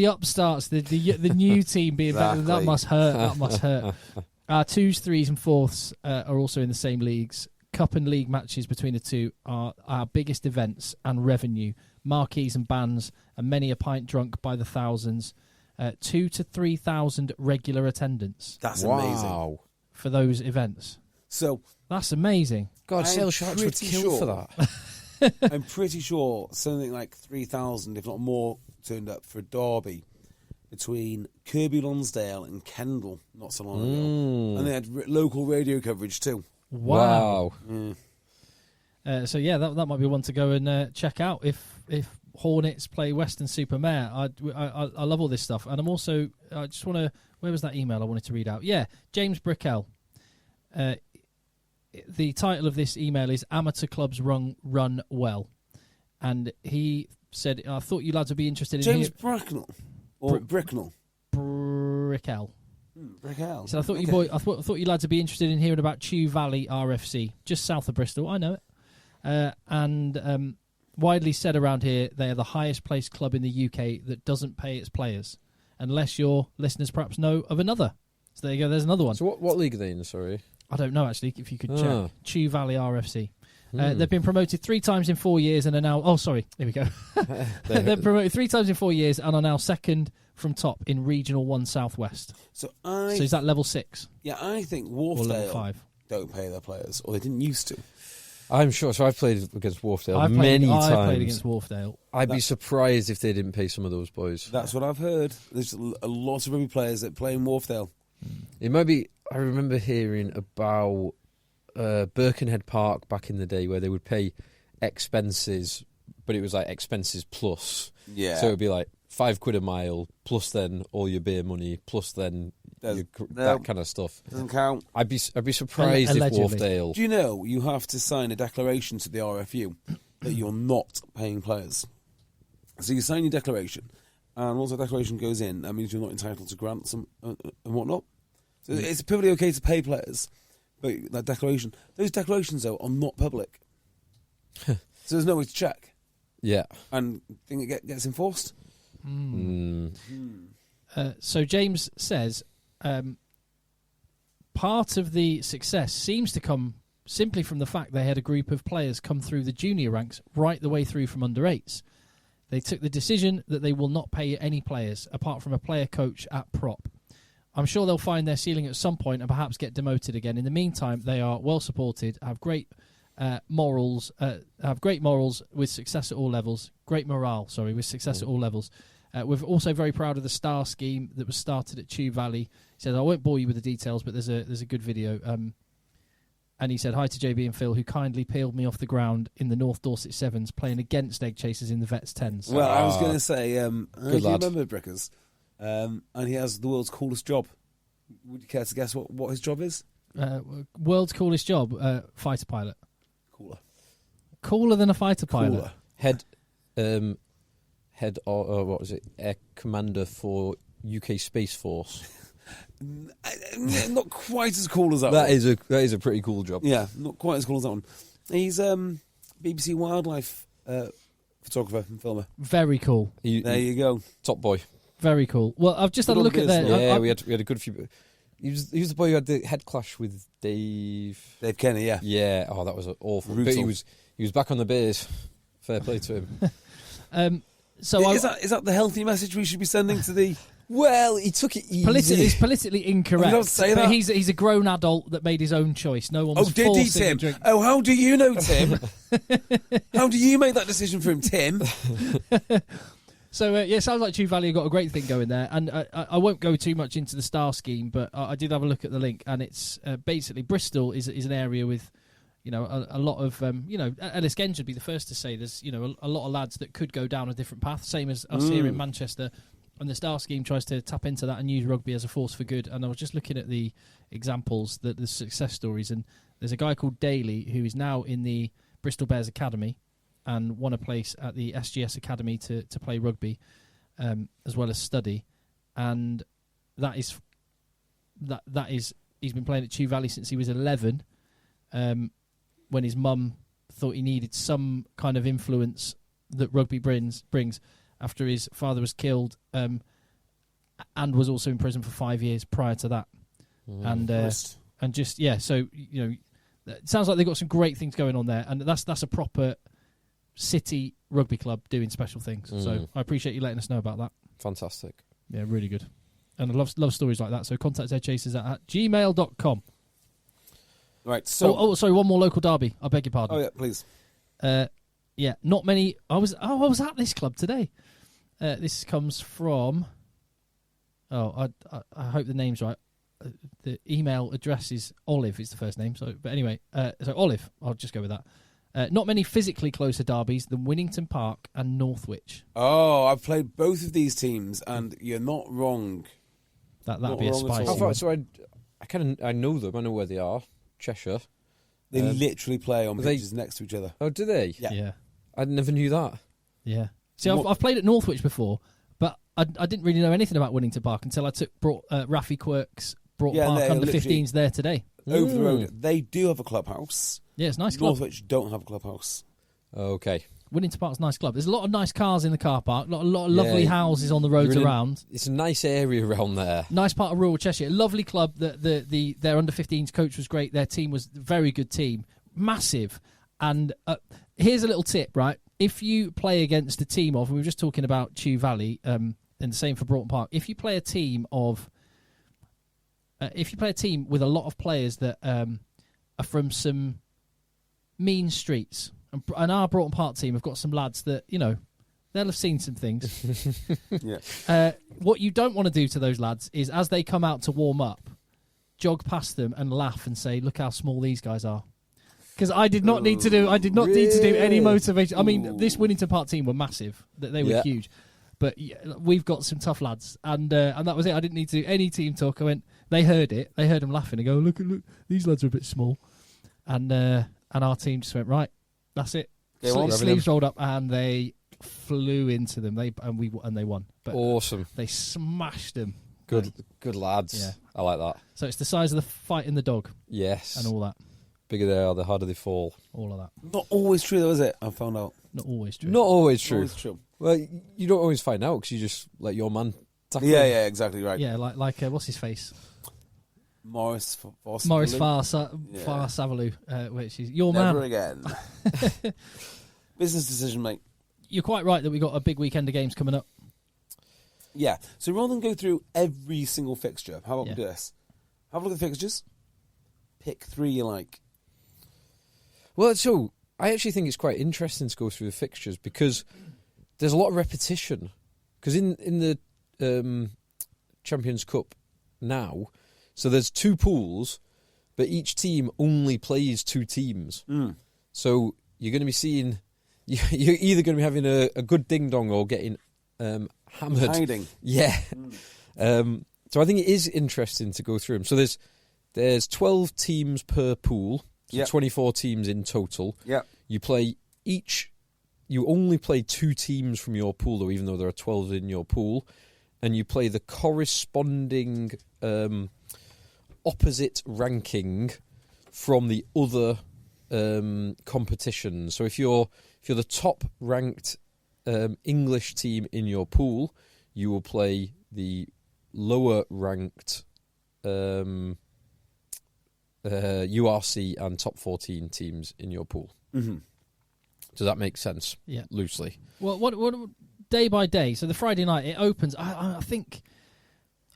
upstarts, the new team being better. That must hurt. That must hurt. Our 2s, 3s and 4ths are also in the same leagues. Cup and league matches between the two are our biggest events and revenue. Marquees and bands, and many a pint drunk by the thousands. 2,000 to 3,000 regular attendance. That's amazing for those events. So that's amazing. God, Sale Sharks would kill for that. I'm pretty sure something like 3,000, if not more, turned up for a derby between Kirby Lonsdale and Kendal not so long ago. And they had local radio coverage too. Wow. So that might be one to go and check out if Hornets play Weston-super-Mare. I love all this stuff. And I just want to, where was that email I wanted to read out? Yeah, James Brickell. The title of this email is Amateur Clubs Run Well. And he said, I thought you lads would be interested in... James Bracknell? Or Bricknell? Brickell. Brickell. So I thought you lads would be interested in hearing about Chew Valley RFC, just south of Bristol. I know it. And widely said around here, they are the highest placed club in the UK that doesn't pay its players, unless your listeners perhaps know of another. So there you go. There's another one. So what league are they in? Sorry, I don't know actually. If you could check, Chew Valley RFC. They've been promoted 3 times in 4 years and are now... Oh, sorry. Here we go. They've promoted 3 times in 4 years and are now second from top in Regional 1 Southwest. So is that level 6? Yeah, I think Wharfdale don't pay their players, or they didn't used to. I'm sure. So I've played against Wharfdale many times. I've played against Wharfdale. I'd be surprised if they didn't pay some of those boys. That's what I've heard. There's a lot of rugby players that play in Wharfdale. It might be... I remember hearing about... Birkenhead Park back in the day where they would pay expenses, but it was like expenses plus. Yeah. So it would be like £5 a mile plus then all your beer money plus then that kind of stuff. Doesn't count. I'd be surprised if Wharfdale. Do you know you have to sign a declaration to the RFU that you're not paying players? So you sign your declaration, and once the declaration goes in, that means you're not entitled to grants and whatnot. So it's perfectly okay to pay players. But that declaration, those declarations though are not public, so there's no way to check. Yeah, and think it gets enforced. So James says part of the success seems to come simply from the fact they had a group of players come through the junior ranks right the way through from under 8s. They took the decision that they will not pay any players apart from a player coach at prop. I'm sure they'll find their ceiling at some point and perhaps get demoted again. In the meantime, they are well supported, have great morals with success at all levels. Great morale, with success at all levels. We're also very proud of the star scheme that was started at Chew Valley. He says, I won't bore you with the details, but there's a good video. And he said, hi to JB and Phil, who kindly peeled me off the ground in the North Dorset Sevens, playing against EggChasers in the Vets 10s. Well, I was going to say, good lad. You remember Brickers? And he has the world's coolest job. Would you care to guess what his job is? World's coolest job, fighter pilot. Cooler than a fighter pilot. Head, what was it? Air Commander for UK Space Force. Not quite as cool as that. That is a pretty cool job. Yeah, not quite as cool as that one. He's BBC Wildlife photographer and filmer. Very cool. There you go, top boy. Very cool. Well, I've just had a look at that. Yeah, we had a good few. He was the boy who had the head clash with Dave Kenny. Yeah. Yeah. Oh, that was awful. Brutal. But he was back on the bays. Fair play to him. So is that the healthy message we should be sending to the? Well, he took it easy. It's politically incorrect. Don't say but that. he's a grown adult that made his own choice. No one was did he, forcing him Tim? to drink. Oh, how do you know, Tim? How do you make that decision for him, Tim? So, it sounds like Chew Valley have got a great thing going there. And I won't go too much into the star scheme, but I did have a look at the link. And it's basically Bristol is an area with, a lot of, Ellis Genge would be the first to say there's, a lot of lads that could go down a different path, same as us here in Manchester. And the star scheme tries to tap into that and use rugby as a force for good. And I was just looking at the examples, the success stories. And there's a guy called Daly who is now in the Bristol Bears Academy and won a place at the SGS Academy to play rugby, as well as study. And that is he's been playing at Chew Valley since he was 11, when his mum thought he needed some kind of influence that rugby brings after his father was killed, and was also in prison for 5 years prior to that. And just, so, it sounds like they've got some great things going on there, and that's a proper city rugby club doing special things. So I appreciate you letting us know about that. Fantastic. Yeah, really good. And I love stories like that. So contact EggChasers at gmail.com. Right, so... sorry, one more local derby. I beg your pardon. Oh, yeah, please. Not many... I was at this club today. This comes from... I hope the name's right. The email address is Olive, is the first name. But anyway, so Olive, I'll just go with that. Not many physically closer derbies than Winnington Park and Northwich. Oh, I've played both of these teams, and you're not wrong. That'd be a spicy How far? one. So I know them. I know where they are. Cheshire. They literally play on pitches next to each other. Oh, do they? Yeah. I never knew that. Yeah. See, I've played at Northwich before, but I didn't really know anything about Winnington Park until I brought Rafi Quirk's Park under 15s there today. Over the road. They do have a clubhouse. Yeah, it's a nice club. Northwich don't have a clubhouse. Okay. Winnington Park's a nice club. There's a lot of nice cars in the car park, a lot of lovely houses on the roads around. It's a nice area around there. Nice part of rural Cheshire. Lovely club. Their under-15s coach was great. Their team was a very good team. Massive. And here's a little tip, right? If you play against a team of, we were just talking about Chew Valley, and the same for Broughton Park. If you play a team with a lot of players that are from some mean streets, and our Broughton Park team have got some lads that, they'll have seen some things. Yeah. What you don't want to do to those lads is, as they come out to warm up, jog past them and laugh and say, look how small these guys are. Because I did not need to do any motivation. I mean, this Winnington Park team were massive. They were huge. But we've got some tough lads. And that was it. I didn't need to do any team talk. They heard it. They heard them laughing and go, look, these lads are a bit small. And our team just went, right, that's it. Sleeves rolled up and they flew into them. They won. But awesome. They smashed them. Good lads. Yeah. I like that. So it's the size of the fight in the dog. Yes. And all that. Bigger they are, the harder they fall. All of that. Not always true, though, is it? I found out. Not always true. Not always true. Always true. Well, you don't always find out because you just let your man tackle. Yeah, exactly right. Yeah, like what's his face? Morris Farr Savalu, which is your man. Never again. Business decision, mate. You're quite right that we got a big weekend of games coming up. Yeah. So rather than go through every single fixture, how about we do this? Have a look at the fixtures. Pick 3 you like. Well, so I actually think it's quite interesting to go through the fixtures because there's a lot of repetition because in the Champions Cup now, so there's 2 pools, but each team only plays 2 teams. So you're going to be seeing, you're either going to be having a good ding dong or getting hammered. Hiding. Yeah. So I think it is interesting to go through them. So there's 12 teams per pool, so 24 teams in total. Yeah. You only play 2 teams from your pool, though, even though there are 12 in your pool, and you play the corresponding opposite ranking from the other competitions. So if you're the top ranked English team in your pool, you will play the lower ranked URC and top 14 teams in your pool. Mm-hmm. Does that make sense? Yeah. Loosely. Well, what day by day? So the Friday night, it opens. I think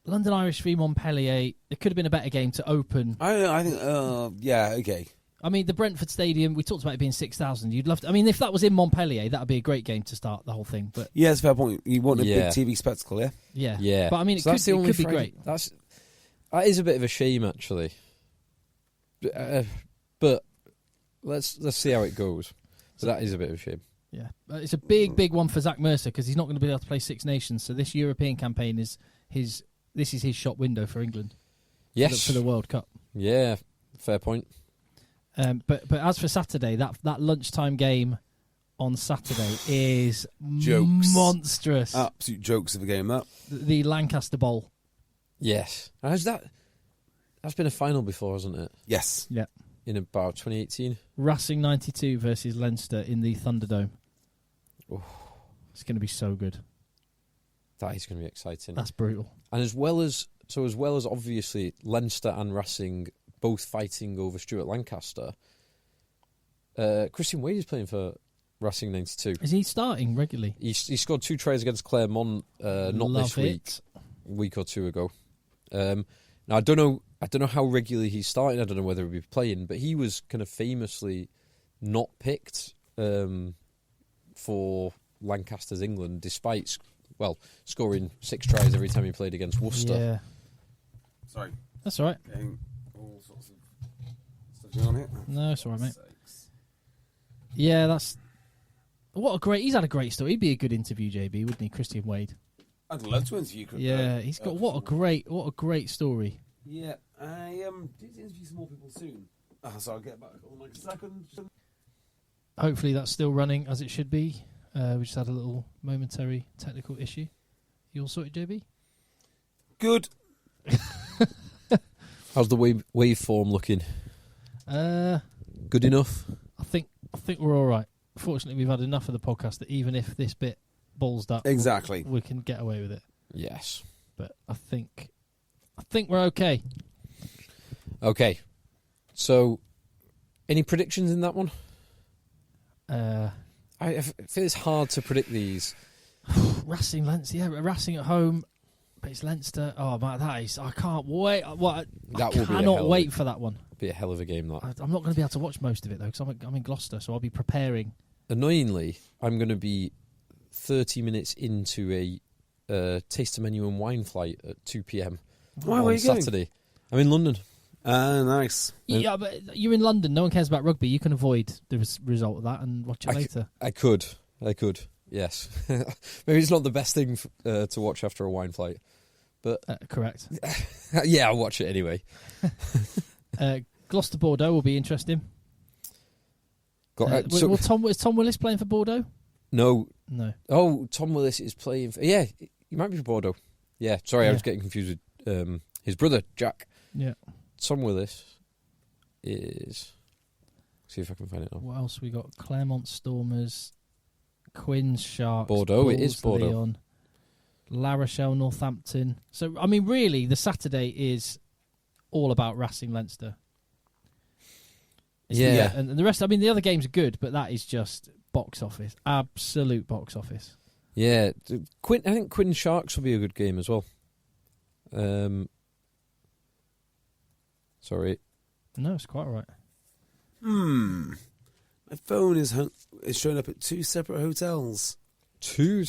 London Irish v Montpellier, it could have been a better game to open. I think, yeah, okay. I mean, the Brentford Stadium, we talked about it being 6,000. You'd love to. I mean, if that was in Montpellier, that would be a great game to start the whole thing. But yeah, that's a fair point. You want a big TV spectacle, yeah? Yeah. But I mean, it could be great. That is a bit of a shame, actually. But let's see how it goes. So that is a bit of a shame. Yeah, it's a big one for Zach Mercer because he's not going to be able to play Six Nations. So this European campaign is his shop window for England. Yes, for the World Cup. Yeah, fair point. But as for Saturday, that lunchtime game on Saturday is jokes. Monstrous. Absolute jokes of a game, that. The Lancaster Bowl. Yes. How's that? That's been a final before, hasn't it? Yes. Yeah. In about 2018. Racing 92 versus Leinster in the Thunderdome. Oh. It's going to be so good. That is going to be exciting. That's brutal. And as well as obviously Leinster and Racing both fighting over Stuart Lancaster, Christian Wade is playing for Racing 92. Is he starting regularly? He scored 2 tries against Claremont not this week, a week or 2 ago. Now I don't know how regularly he's starting. I don't know whether he'll be playing, but he was kind of famously not picked for Lancaster's England, despite scoring 6 tries every time he played against Worcester. Yeah. Sorry. That's all right. Getting all sorts of stuff going on here. No, it's all right, mate. Yeah, he's had a great story. He'd be a good interview, JB, wouldn't he, Christian Wade? I'd love to interview Christian. Yeah, he's got what a great story. Yeah, I did interview some more people soon. So I'll get back on like a second. Hopefully that's still running as it should be. We just had a little momentary technical issue. You all sorted, JB? Good. How's the waveform looking? Good enough? I think we're all right. Fortunately, we've had enough of the podcast that even if this bit balls up, exactly, we can get away with it. Yes, but I think we're okay. Okay, so any predictions in that one? I feel it's hard to predict these. Racing Leinster, yeah, Racing at home, but it's Leinster. Oh man, I can't wait. I cannot wait for that one. Be a hell of a game, that. I'm not going to be able to watch most of it though because I'm in Gloucester, so I'll be preparing. Annoyingly, I'm going to be 30 minutes into a taster menu and wine flight at 2 p.m. Why are you Saturday. Going? I'm in London. Nice. Yeah, but you're in London. No one cares about rugby. You can avoid the result of that and watch it later. I could. Yes. Maybe it's not the best thing to watch after a wine flight, but correct. Yeah, I'll watch it anyway. Gloucester Bordeaux will be interesting. Is Tom Willis playing for Bordeaux? No. Oh, Tom Willis is playing for... Yeah, he might be for Bordeaux. Yeah, sorry, I was getting confused with his brother, Jack. Yeah. Tom Willis is... See if I can find it now. What else we got? Claremont Stormers, Quins Sharks, Bordeaux, Bulls, it is Bordeaux. Leon, La Rochelle, Northampton. So, I mean, really, the Saturday is all about Racing Leinster. Yeah. And the rest, I mean, the other games are good, but that is just box office. Absolute box office. Yeah. I think Quinn Sharks will be a good game as well. Sorry. No, it's quite all right. My phone is showing up at 2 separate hotels. Two?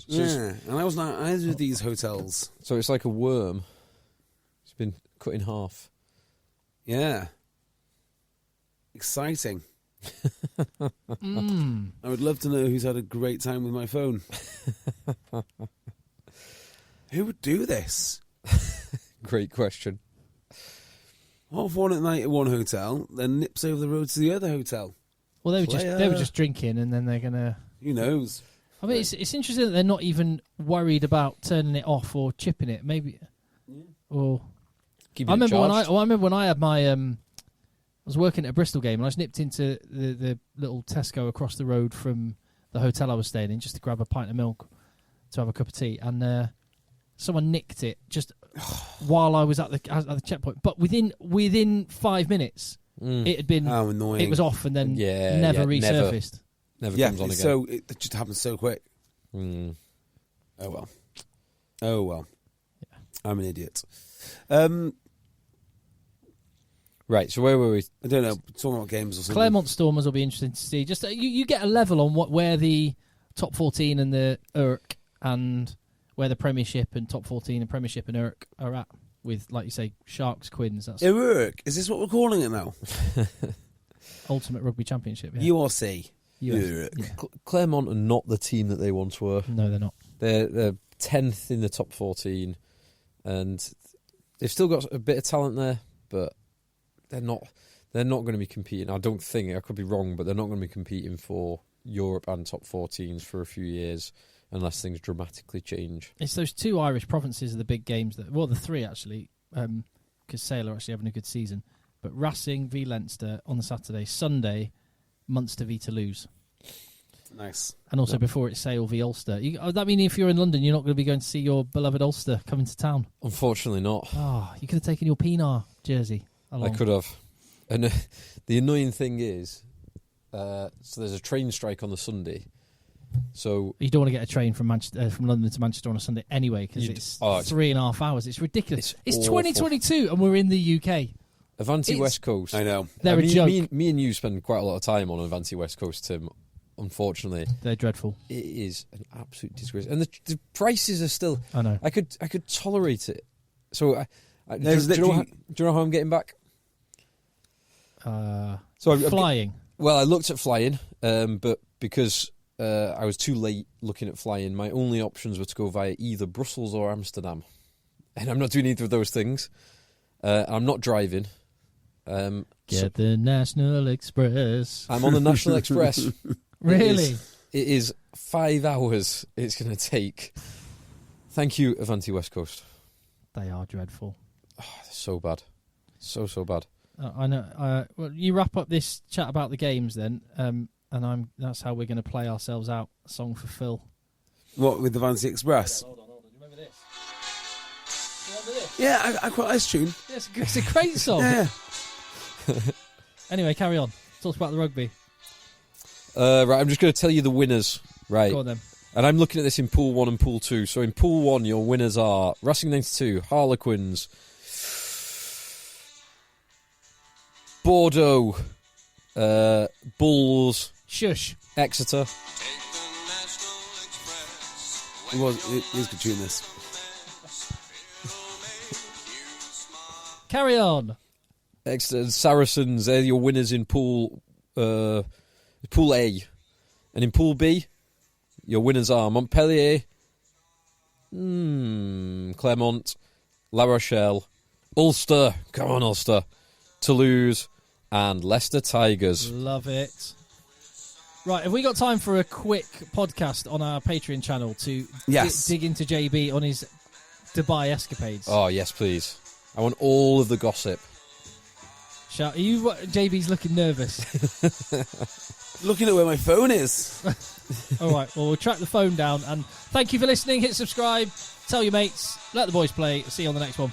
Yeah, and I was not either of these hotels. So it's like a worm. It's been cut in half. Yeah. Exciting. I would love to know who's had a great time with my phone. Who would do this? Great question. Half one at night at one hotel, then nips over the road to the other hotel. Well, they were just drinking, and then they're gonna. Who knows? I mean, it's interesting that they're not even worried about turning it off or chipping it. Maybe, or I remember when I had my I was working at a Bristol game, and I just nipped into the little Tesco across the road from the hotel I was staying in just to grab a pint of milk to have a cup of tea, and someone nicked it just while I was at the checkpoint. But within 5 minutes, it had been. How annoying! It was off, and then never resurfaced. Never comes on again. So it just happens so quick. Oh well. Yeah. I'm an idiot. Right, so where were we? I don't know. Talking about games or something. Claremont Stormers will be interesting to see. Just you get a level on where the top 14 and the ERC and where the Premiership and top 14 and Premiership and ERC are at with, like you say, Sharks, Quins. That's ERC? Is this what we're calling it now? Ultimate Rugby Championship. Yeah. URC. Yeah. Claremont are not the team that they once were. No, they're not. They're 10th in the top 14, and they've still got a bit of talent there, but they're not going to be competing. I don't think, I could be wrong, but they're not going to be competing for Europe and top 14s for a few years unless things dramatically change. It's those two Irish provinces are the big games the three actually, because Sale are actually having a good season. But Racing v Leinster on the Saturday, Sunday, Munster v Toulouse. Nice. And also before it's Sale v Ulster. That means if you're in London, you're not going to be going to see your beloved Ulster coming to town? Unfortunately not. Oh, you could have taken your Pienaar jersey along. I could have. And the annoying thing is, so there's a train strike on the Sunday. So you don't want to get a train from London to Manchester on a Sunday anyway, because it's 3.5 hours. It's ridiculous. It's 2022 and we're in the UK. Avanti West Coast. I know. They're a joke. Me and you spend quite a lot of time on Avanti West Coast, Tim. Unfortunately, they're dreadful. It is an absolute disgrace, and the prices are still. I know. I could tolerate it. So, do you know how I'm getting back? Flying. Well, I looked at flying, but because I was too late looking at flying, my only options were to go via either Brussels or Amsterdam, and I'm not doing either of those things. I'm not driving. Get the National Express. I'm on the National Express. Really? It is 5 hours it's going to take. Thank you, Avanti West Coast. They are dreadful. Oh, so bad. So bad. I know. Well, you wrap up this chat about the games then, and that's how we're going to play ourselves out. A song for Phil. What, with Avanti Express? Hold on. Do you remember this? Yeah, I quite like this tune. Yeah, it's a great song. Yeah. Anyway, carry on. Talk about the rugby. Right, I'm just going to tell you the winners. Right. Go on then. And I'm looking at this in Pool 1 and Pool 2. So in Pool 1, your winners are Racing 92, Harlequins, Bordeaux, Bulls, Shush, Exeter. It is good tune, this. Carry on. Exeter, Saracens, they're your winners in Pool A. And in Pool B, your winners are Montpellier, Clermont, La Rochelle, Ulster, come on Ulster, Toulouse, and Leicester Tigers. Love it. Right, have we got time for a quick podcast on our Patreon channel to dig into JB on his Dubai escapades? Oh, yes, please. I want all of the gossip. JB's looking nervous. Looking at where my phone is. All right, well, we'll track the phone down. And thank you for listening. Hit subscribe. Tell your mates. Let the boys play. See you on the next one.